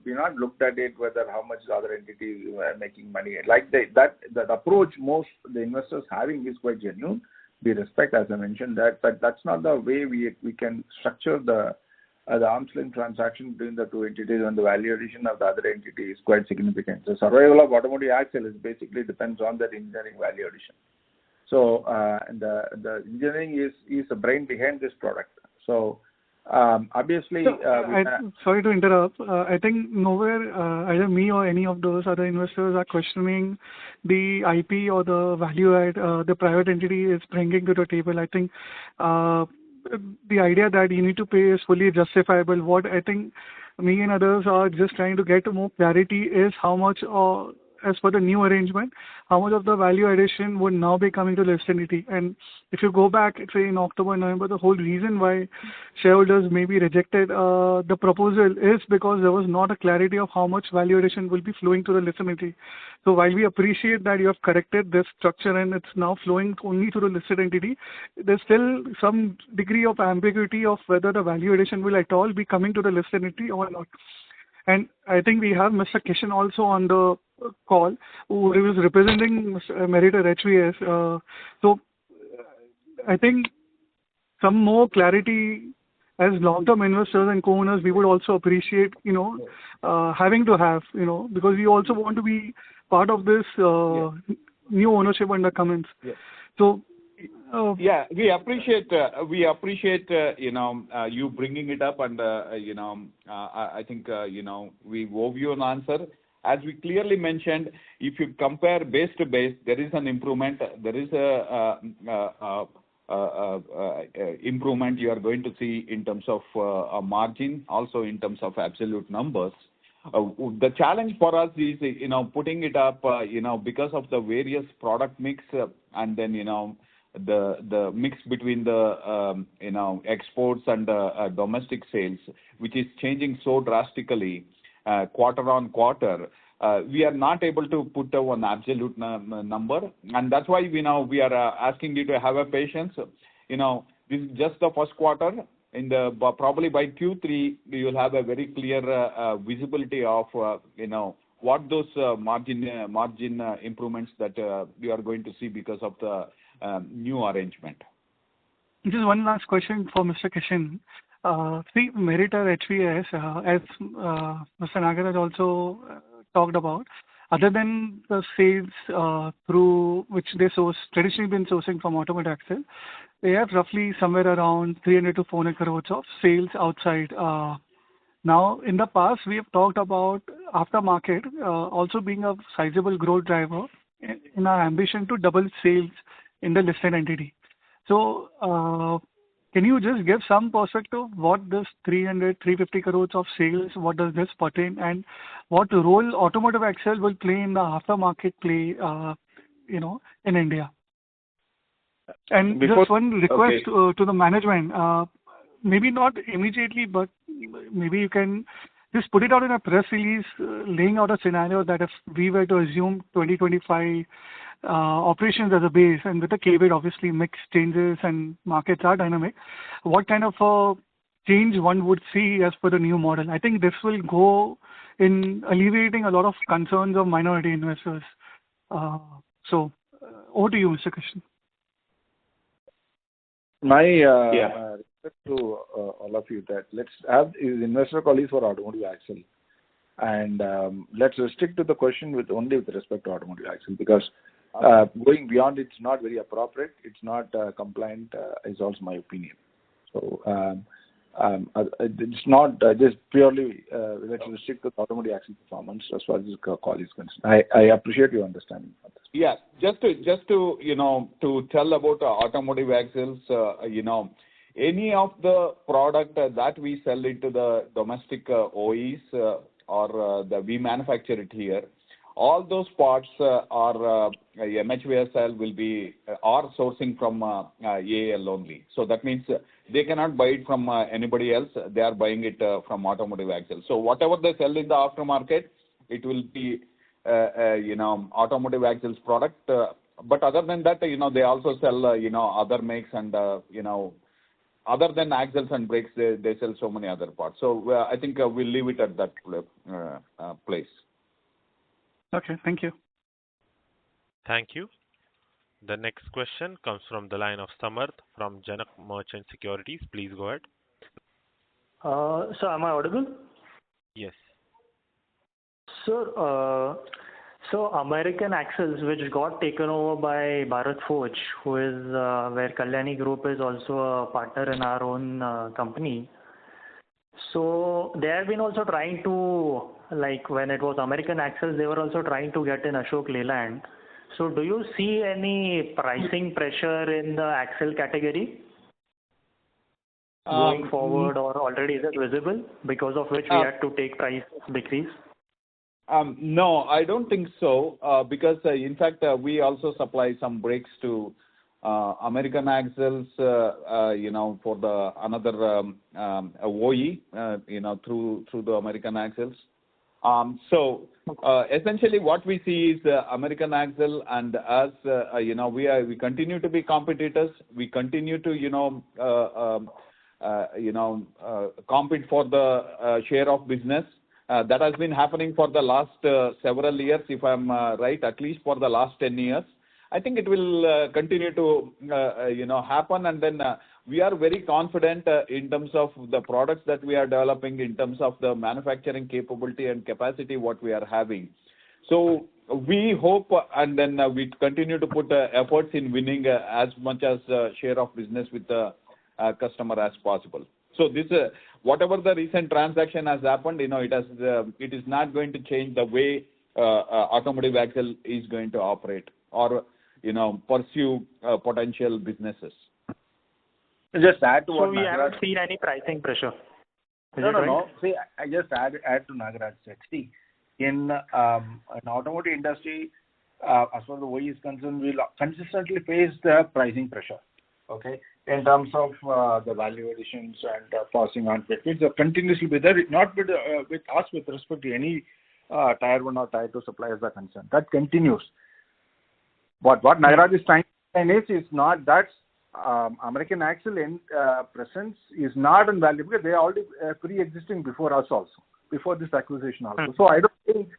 We not looked at it whether how much the other entities are making money. Like that approach most the investors having is quite genuine. We respect, as I mentioned, that, but that's not the way we can structure the arm's length transaction between the two entities, and the value addition of the other entity is quite significant. The survival of Automotive Axle is basically depends on that engineering value addition. So the engineering is the brain behind this product. So obviously, sorry to interrupt. I think nowhere either me or any of those other investors are questioning the IP or the value add the private entity is bringing to the table. I think the idea that you need to pay is fully justifiable. What I think me and others are just trying to get more clarity is how much, as per the new arrangement, how much of the value addition would now be coming to the entity. And if you go back, say in October, November, the whole reason why shareholders maybe rejected the proposal is because there was not a clarity of how much value addition will be flowing to the listed entity. So while we appreciate that you have corrected this structure and it's now flowing only to the listed entity, there's still some degree of ambiguity of whether the value addition will at all be coming to the listed entity or not. And I think we have Mr. Kishan also on the call, who was representing Meritor HVS. So I think some more clarity as long-term investors and co-owners, we would also appreciate, having to have, because we also want to be part of this new ownership under Cummins. Yeah. So. We appreciate you bringing it up, and I think we owe you an answer. As we clearly mentioned, if you compare base to base, there is an improvement. There is a improvement you are going to see in terms of a margin, also in terms of absolute numbers. The challenge for us is, putting it up, because of the various product mix, and then, the mix between the, exports and domestic sales, which is changing so drastically quarter on quarter. We are not able to put one absolute number, and that's why we are asking you to have a patience. This is just the first quarter. Probably by Q3 we will have a very clear visibility of what those margin improvements that we are going to see because of the new arrangement. Just one last question for Mr. Kishan. See, Meritor HVS, as Mr. Nagaraj also talked about, other than the sales through which they traditionally been sourcing from Automotive Axle, they have roughly somewhere around 300 to 400 crores of sales outside. Now, in the past, we have talked about aftermarket also being a sizable growth driver in our ambition to double sales in the listed entity. So, can you just give some perspective what this 350 crores of sales, what does this pertain, and what role Automotive Axle will play in the aftermarket play, in India? And just one request to the management, maybe not immediately, but maybe you can just put it out in a press release, laying out a scenario that if we were to assume 2025 operations as a base, and with the caveat obviously mix changes and markets are dynamic, what kind of change one would see as per the new model? I think this will go in alleviating a lot of concerns of minority investors. So over to you, Mr. Krishnan. My request to all of you that let's have investor colleagues for Automotive Axle, and let's restrict to the question only with respect to Automotive Axle, because going beyond it's not very appropriate. It's not compliant. Is also my opinion. So it's not just purely let's restrict to Automotive Axle performance as far as this call is concerned. I appreciate your understanding of this. Yeah, just to to tell about Automotive Axles, any of the product that we sell into the domestic OEs or we manufacture it here, all those parts are MHVSL will be are sourcing from AAL only. So that means they cannot buy it from anybody else. They are buying it from Automotive Axles. So whatever they sell in the aftermarket, it will be Automotive Axles product. But other than that, they also sell other makes and other than axles and brakes, they sell so many other parts. So I think we'll leave it at that place. Okay, thank you. Thank you. The next question comes from the line of Samarth from Janak Merchant Securities. Please go ahead. Sir, am I audible? Yes. Sir, so American Axles, which got taken over by Bharat Forge, who is where Kalyani Group is also a partner in our own company. So they have been also trying to, like when it was American Axles, they were also trying to get in Ashok Leyland. So do you see any pricing pressure in the axle category going forward, or already is it visible, because of which we had to take price decrease? No, I don't think so, because in fact we also supply some brakes to American Axles, for the another OE, through the American Axles. So essentially what we see is American Axle and us, we continue to be competitors. We continue to, compete for the share of business. That has been happening for the last several years, if I'm right, at least for the last 10 years. I think it will continue to, happen. And then we are very confident in terms of the products that we are developing, in terms of the manufacturing capability and capacity what we are having. So we hope, and then we continue to put efforts in winning as much as share of business with the customer as possible. So this, whatever the recent transaction has happened, it is not going to change the way Automotive Axle is going to operate or pursue potential businesses. Just add to what So we haven't seen any pricing pressure. No. See, I just add to Nagaraj said. See, in an automotive industry, as far as the OE is concerned, we'll consistently face the pricing pressure. Okay, in terms of the value additions and passing on benefits, continuously be there. Not with us with respect to any tier 1 or tier 2 suppliers are concerned. That continues. But what Nagaraj is trying to say is not that American Axle presence is not invaluable, because they are already pre-existing before us also, before this acquisition also. So I don't think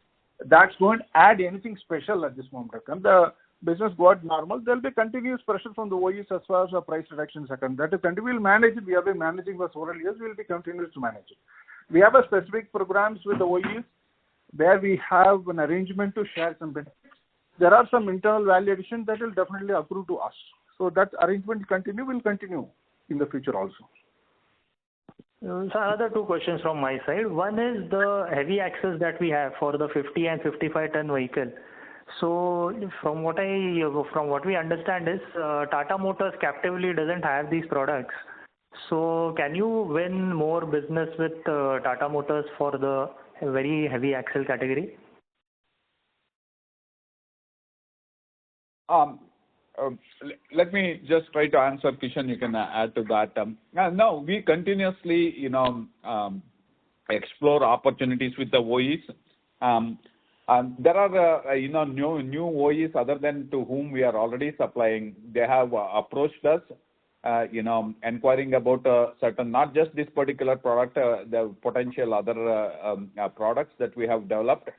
that's going to add anything special at this moment of time. The business goes normal. There will be continuous pressure from the OEs as far as the price reductions are concerned. That is, we will manage it. We have been managing for several years. We will be continuous to manage it. We have a specific programs with the OEs where we have an arrangement to share some benefits. There are some internal value addition that will definitely accrue to us. So that arrangement will continue in the future also. So another two questions from my side. One is the heavy axles that we have for the 50 and 55 ton vehicle. So from what we understand is Tata Motors captively doesn't have these products. So can you win more business with Tata Motors for the very heavy axle category? Let me just try to answer, Kishan. You can add to that. No, we continuously, explore opportunities with the OEs. There are, new OEs other than to whom we are already supplying. They have approached us, inquiring about certain, not just this particular product, the potential other products that we have developed.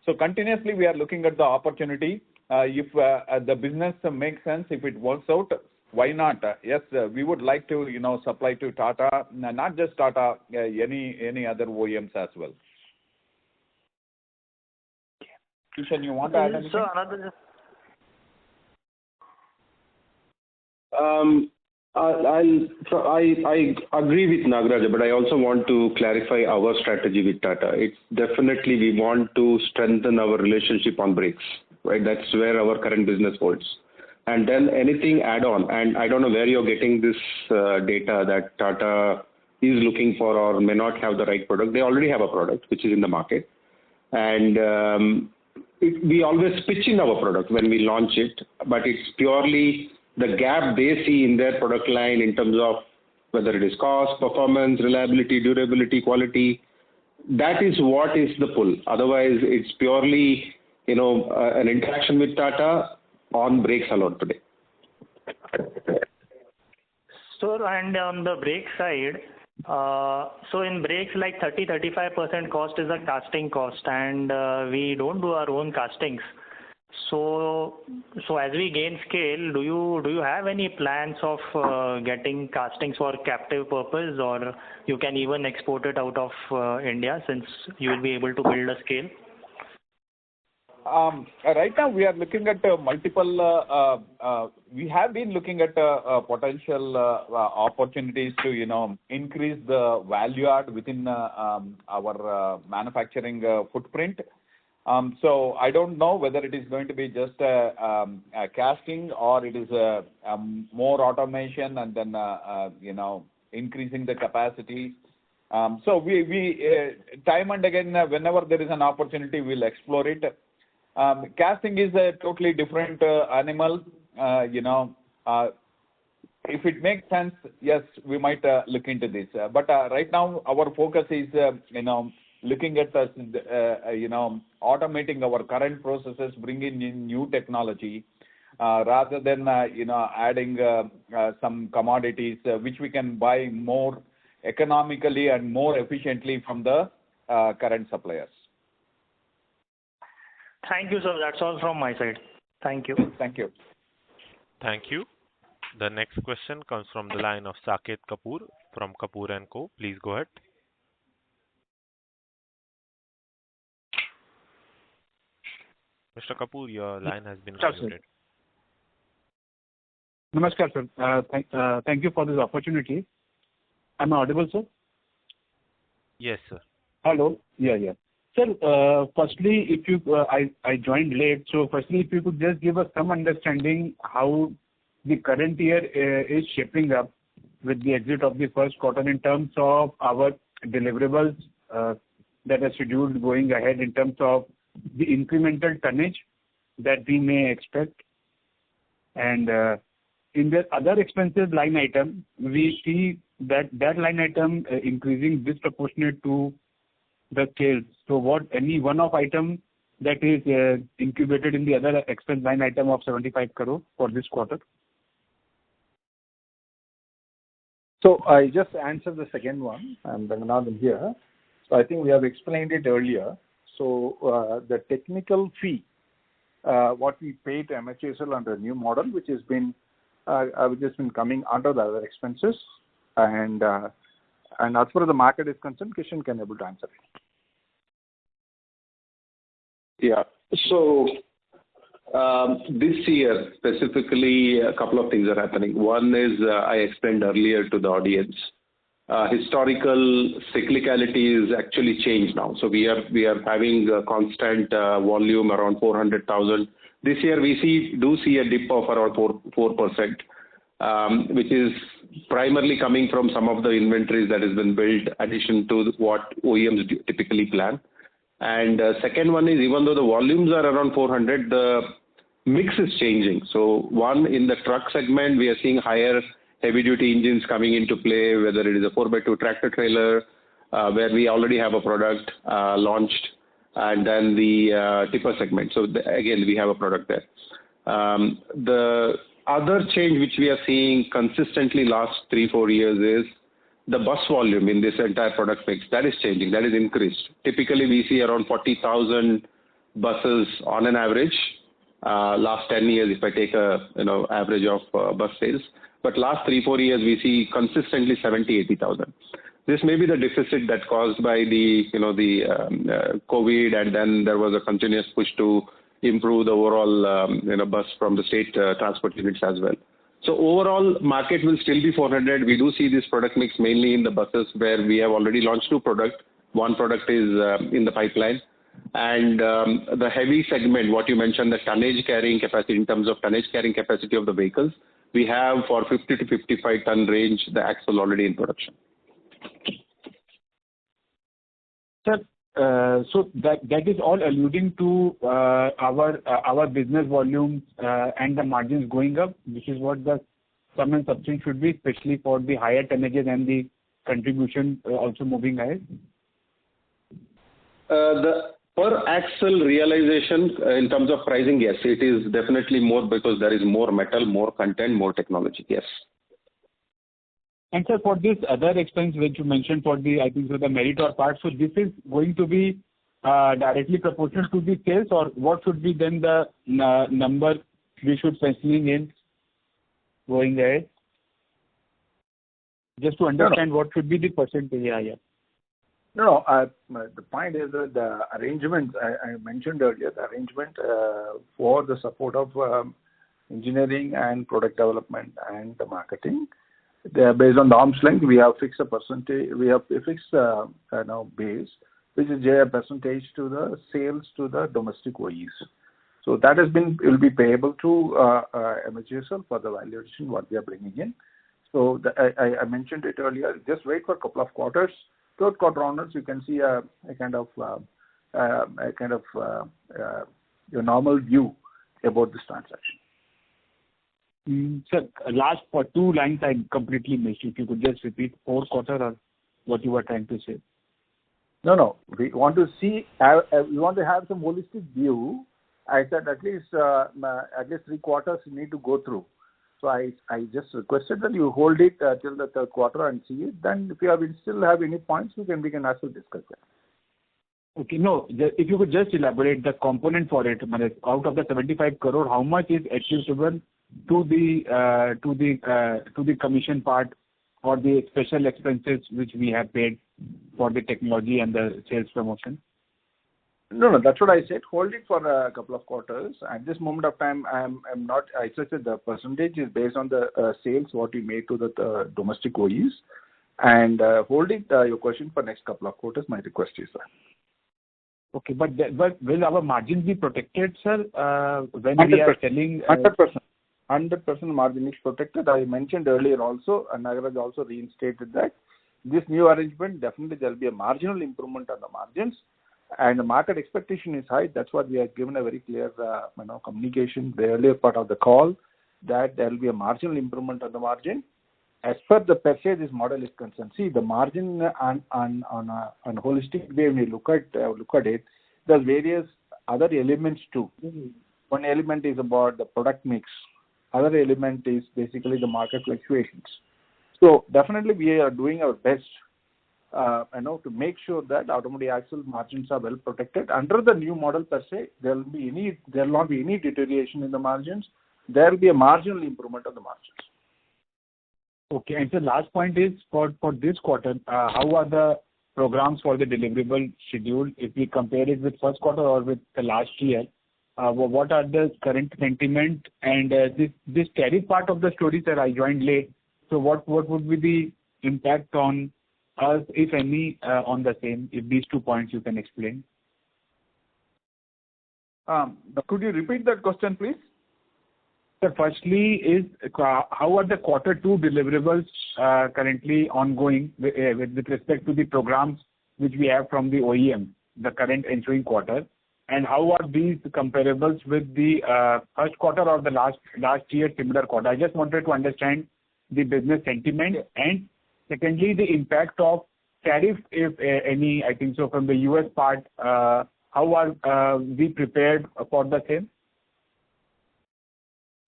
So continuously we are looking at the opportunity. If the business makes sense, if it works out, why not? Yes, we would like to, supply to Tata, not just Tata, any other OEMs as well. Kishan, you want to add anything? I agree with Nagaraj, but I also want to clarify our strategy with Tata. It's definitely we want to strengthen our relationship on brakes, right? That's where our current business holds. And then anything add on, and I don't know where you're getting this data that Tata is looking for or may not have the right product. They already have a product which is in the market. And we always pitch in our product when we launch it, but it's purely the gap they see in their product line in terms of whether it is cost, performance, reliability, durability, quality. That is what is the pull. Otherwise, it's purely, an interaction with Tata on brakes alone today. So, and on the brake side, so in brakes, like 30-35% cost is a casting cost, and we don't do our own castings. So as we gain scale, do you have any plans of getting castings for captive purpose, or you can even export it out of India since you will be able to build a scale? Right now, we are looking at multiple. We have been looking at potential opportunities to increase the value add within our manufacturing footprint. So I don't know whether it is going to be just a casting or it is more automation and then increasing the capacity. So we time and again, whenever there is an opportunity, we'll explore it. Casting is a totally different animal. If it makes sense, yes, we might look into this. But right now, our focus is looking at automating our current processes, bringing in new technology, rather than adding some commodities which we can buy more economically and more efficiently from the current suppliers. Thank you, sir. That's all from my side. Thank you. Thank you. Thank you. The next question comes from the line of Saket Kapoor from Kapoor & Co. Please go ahead. Mr. Kapoor, your line has been muted. Namaskar, sir. Thank you for this opportunity. Am I audible, sir? Yes, sir. Hello. Yeah. Sir, firstly, if you, I joined late, so firstly, if you could just give us some understanding how the current year is shaping up with the exit of the first quarter in terms of our deliverables that are scheduled going ahead in terms of the incremental tonnage that we may expect. And in the other expenses line item, we see that line item increasing disproportionate to the sales. So any one-off item that is incubated in the other expense line item of 75 crore for this quarter? So I just answered the second one. I'm Ranganathan here. So I think we have explained it earlier. So the technical fee, what we pay to MHSL under a new model, which has just been coming under the other expenses, and as far as the market is concerned, Kishan can able to answer it. Yeah. So this year specifically, a couple of things are happening. One is I explained earlier to the audience. Historical cyclicality is actually changed now. So we are having a constant volume around 400,000. This year we do see a dip of around 4%, which is primarily coming from some of the inventories that has been built, addition to what OEMs typically plan. And second one is, even though the volumes are around 400, the mix is changing. So one, in the truck segment, we are seeing higher heavy-duty engines coming into play, whether it is a 4x2 tractor trailer, where we already have a product launched, and then the tipper segment. So again, we have a product there. The other change which we are seeing consistently last 3-4 years is the bus volume in this entire product mix. That is changing. That is increased. Typically, we see around 40,000 buses on an average. Last 10 years, if I take a average of bus sales. But last 3-4 years, we see consistently 70,000-80,000. This may be the deficit that caused by the COVID, and then there was a continuous push to improve the overall bus from the state transport units as well. So overall, market will still be 400. We do see this product mix mainly in the buses where we have already launched 2 products. One product is in the pipeline. And the heavy segment, what you mentioned, the tonnage carrying capacity, in terms of tonnage carrying capacity of the vehicles, we have for 50 to 55 ton range, the axle already in production. Sir, so that is all alluding to our business volume and the margins going up. This is what the sum and substance should be, especially for the higher tonnages and the contribution also moving ahead? The per axle realization in terms of pricing, yes, it is definitely more because there is more metal, more content, more technology. Yes. And sir, for this other expense which you mentioned for the, I think, so the Meritor part, so this is going to be directly proportional to the sales, or what should be then the number we should penciling in going ahead? Just to understand what should be the percentage. Yeah. No, the point is that the arrangement, I mentioned earlier, the arrangement for the support of engineering and product development and the marketing, they are based on the arm's length. We have fixed a percentage, we have fixed base, which is a percentage to the sales to the domestic OEs. So that will be payable to MHSL for the valuation what we are bringing in. So I mentioned it earlier. Just wait for a couple of quarters. Third quarter onwards, you can see a your normal view about this transaction. Sir, last for 2 lines I completely missed. If you could just repeat, fourth quarter or what you were trying to say. No. We want to see. We want to have some holistic view. I said at least 3 quarters you need to go through. So I just requested that you hold it till the third quarter and see it. Then if you still have any points, we can also discuss that. Okay. No, if you could just elaborate the component for it. Out of the 75 crore, how much is attributable to the commission part or the special expenses which we have paid for the technology and the sales promotion? No, that's what I said. Hold it for a couple of quarters. At this moment of time, I'm not. I said the percentage is based on the sales what we made to the domestic OEs, and hold it. Your question for next couple of quarters. My request is that. Okay, but will our margins be protected, sir? When 100%, we are selling 100% margin is protected. I mentioned earlier also, and Nagaraj also reinstated that this new arrangement definitely there will be a marginal improvement on the margins. And the market expectation is high. That's what we have given a very clear communication the earlier part of the call, that there will be a marginal improvement on the margin. As per the per se this model is concerned, see the margin on a holistic way when you look at it, there's various other elements too. Mm-hmm. One element is about the product mix. Other element is basically the market fluctuations. So definitely we are doing our best to make sure that automotive axle margins are well protected. Under the new model per se, there will not be any deterioration in the margins. There will be a marginal improvement of the margins. Okay, and the last point is for this quarter, how are the programs for the deliverable schedule if we compare it with first quarter or with the last year? What are the current sentiment and this tariff part of the story, sir? I joined late, so what would be the impact on us, if any, on the same? If these 2 points you can explain. Could you repeat that question, please? Sir, firstly is how are the quarter 2 deliverables currently ongoing with respect to the programs which we have from the OEM, the current ensuing quarter, and how are these comparables with the first quarter or the last year similar quarter? I just wanted to understand the business sentiment, and secondly the impact of tariff, if any, I think so, from the US part. How are we prepared for the same?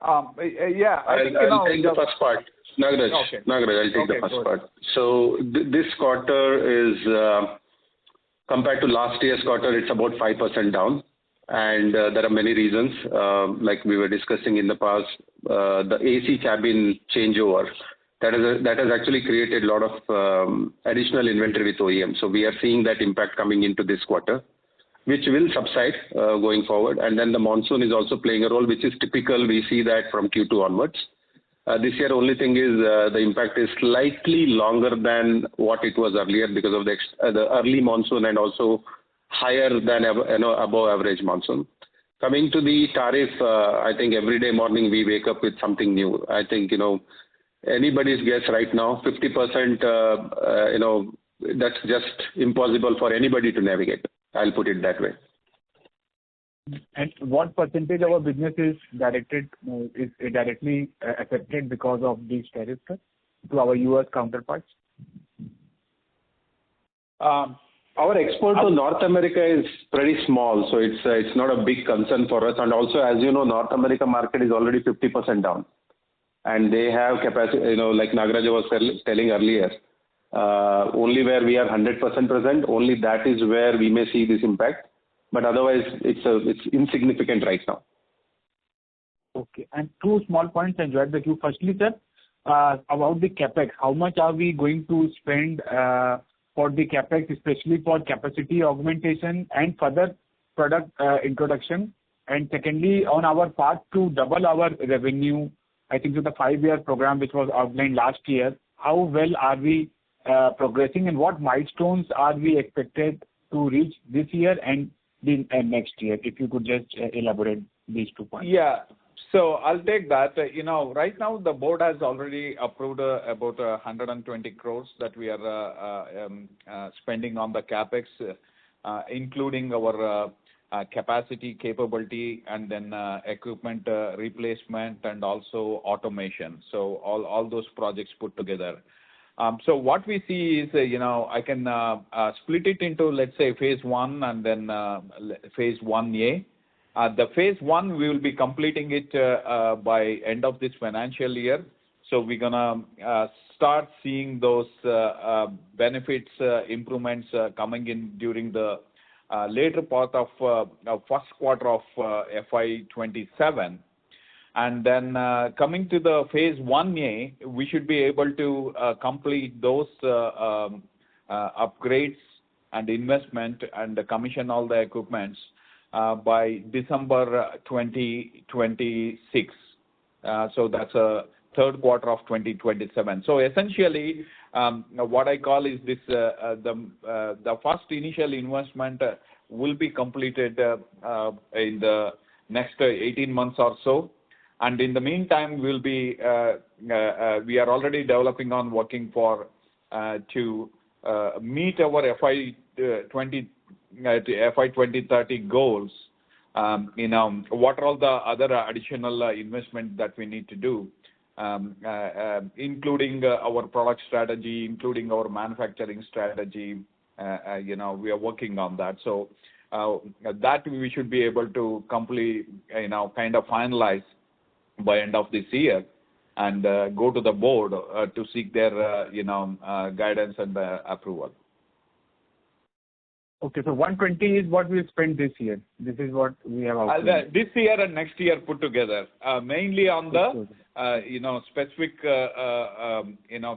I'll take the first part. Nagaraj, Okay. Nagaraj, I'll take the first part. So this quarter is, compared to last year's quarter, it's about 5% down. And there are many reasons, like we were discussing in the past, the AC cabin changeover. That has actually created a lot of additional inventory with OEM. So we are seeing that impact coming into this quarter, which will subside going forward. And then the monsoon is also playing a role, which is typical. We see that from Q2 onwards. This year, only thing is the impact is slightly longer than what it was earlier because of the early monsoon and also higher than above average monsoon. Coming to the tariff, I think every day morning we wake up with something new. I think anybody's guess right now, 50%. That's just impossible for anybody to navigate. I'll put it that way. And what percentage of our business is directly affected because of these tariffs to our U.S. counterparts? Our export to North America is pretty small, so it's not a big concern for us. And also, as you know, North America market is already 50% down, and they have capacity. Like Nagaraja was telling earlier, only where we are 100% present, only that is where we may see this impact. But otherwise, it's insignificant right now. Okay. And two small points I enjoyed the queue. Firstly, sir, about the capex, how much are we going to spend for the capex, especially for capacity augmentation and further product introduction? And secondly, on our path to double our revenue, I think with the 5-year program which was outlined last year, how well are we progressing, and what milestones are we expected to reach this year and next year? If you could just elaborate these 2 points. Yeah. So I'll take that. Right now the board has already approved about 120 crores that we are spending on the capex, including our capacity, capability, and then equipment replacement and also automation. So all those projects put together. So what we see is, I can split it into, let's say, phase 1 and then phase 1A. The phase 1, we will be completing it by end of this financial year. So we're going to start seeing those benefits, improvements coming in during the later part of first quarter of FY27. And then coming to the phase 1A, we should be able to complete those upgrades and investment and commission all the equipments by December 2026. So that's a third quarter of 2027. So essentially, what I call is this: the first initial investment will be completed in the next 18 months or so. And in the meantime, we are already developing on working for to meet our FY2030 goals. What are all the other additional investment that we need to do, including our product strategy, including our manufacturing strategy. We are working on that. So that we should be able to complete, kind of finalize by end of this year, and go to the board to seek their guidance and approval. Okay, so 120 is what we'll spend this year. This is what we have outlined. This year and next year put together, mainly on the specific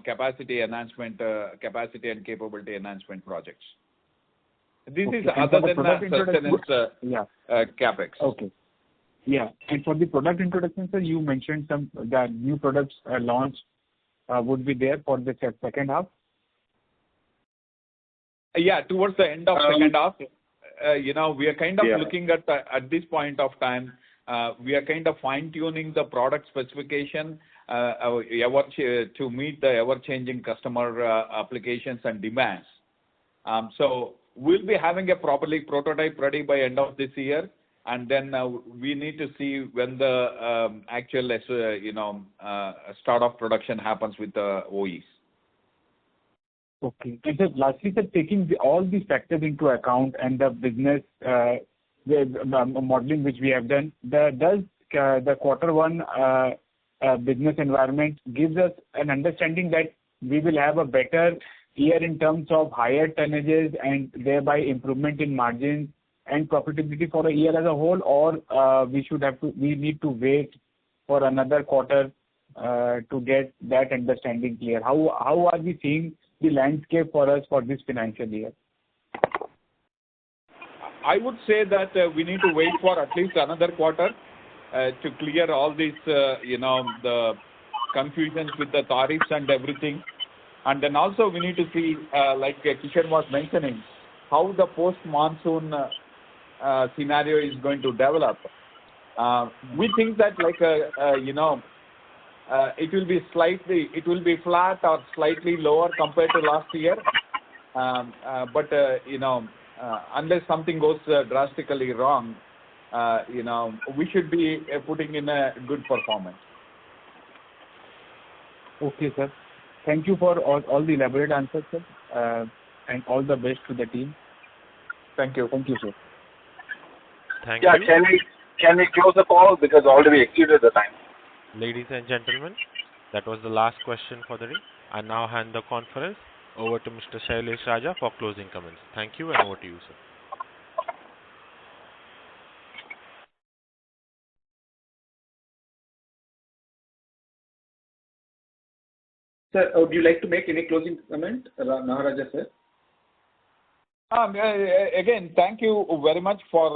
capacity enhancement, capacity and capability enhancement projects. This is other than sustenance capex. Okay. Yeah. And for the product introduction, sir, you mentioned the new products launch would be there for the second half. Yeah, towards the end of second half, we are kind of looking at this point of time, we are kind of fine-tuning the product specification to meet the ever-changing customer applications and demands. So we'll be having a prototype ready by end of this year, and then we need to see when the actual start of production happens with the OEs. Okay. And so lastly, sir, taking all these factors into account and the business modeling which we have done, does the quarter 1 business environment gives us an understanding that we will have a better year in terms of higher tonnages and thereby improvement in margins and profitability for a year as a whole, or we need to wait for another quarter to get that understanding clear? How are we seeing the landscape for us for this financial year? I would say that we need to wait for at least another quarter to clear all these, the confusions with the tariffs and everything. And then also we need to see, like Kishan was mentioning, how the post-monsoon scenario is going to develop. We think that it will be flat or slightly lower compared to last year. But unless something goes drastically wrong, we should be putting in a good performance. Okay, sir. Thank you for all the elaborate answers, sir, and all the best to the team. Thank you. Thank you, sir. Thank Yeah, you. can we close the call because already exceeded the time? Ladies and gentlemen, that was the last question for the day. I now hand the conference over to Mr. Shailesh Raja for closing comments. Thank you, and over to you, sir. Sir, would you like to make any closing comment, Naharaja sir? Again, thank you very much for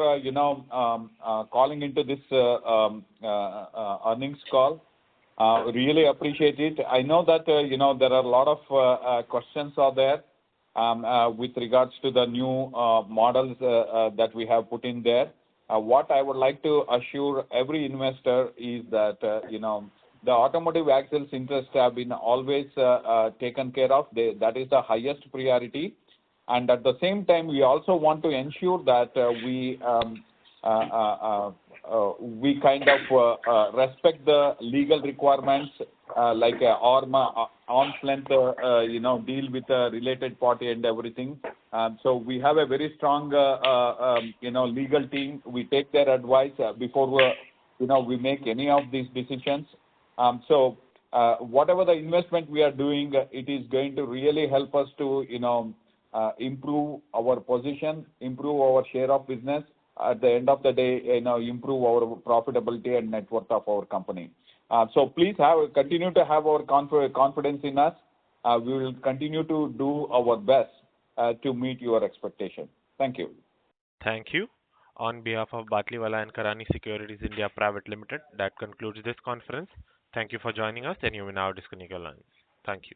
calling into this earnings call. Really appreciate it. I know that there are a lot of questions out there with regards to the new models that we have put in there. What I would like to assure every investor is that the automotive axles interests have been always taken care of. That is the highest priority. And at the same time, we also want to ensure that we kind of respect the legal requirements like arm's length, deal with a related party and everything. So we have a very strong, legal team. We take their advice before we make any of these decisions. So whatever the investment we are doing, it is going to really help us to, improve our position, improve our share of business. At the end of the day, improve our profitability and net worth of our company. So please continue to have our confidence in us. We will continue to do our best to meet your expectation. Thank you. Thank you. On behalf of Batliwala and Karani Securities India Private Limited, that concludes this conference. Thank you for joining us, and you may now disconnect your lines. Thank you.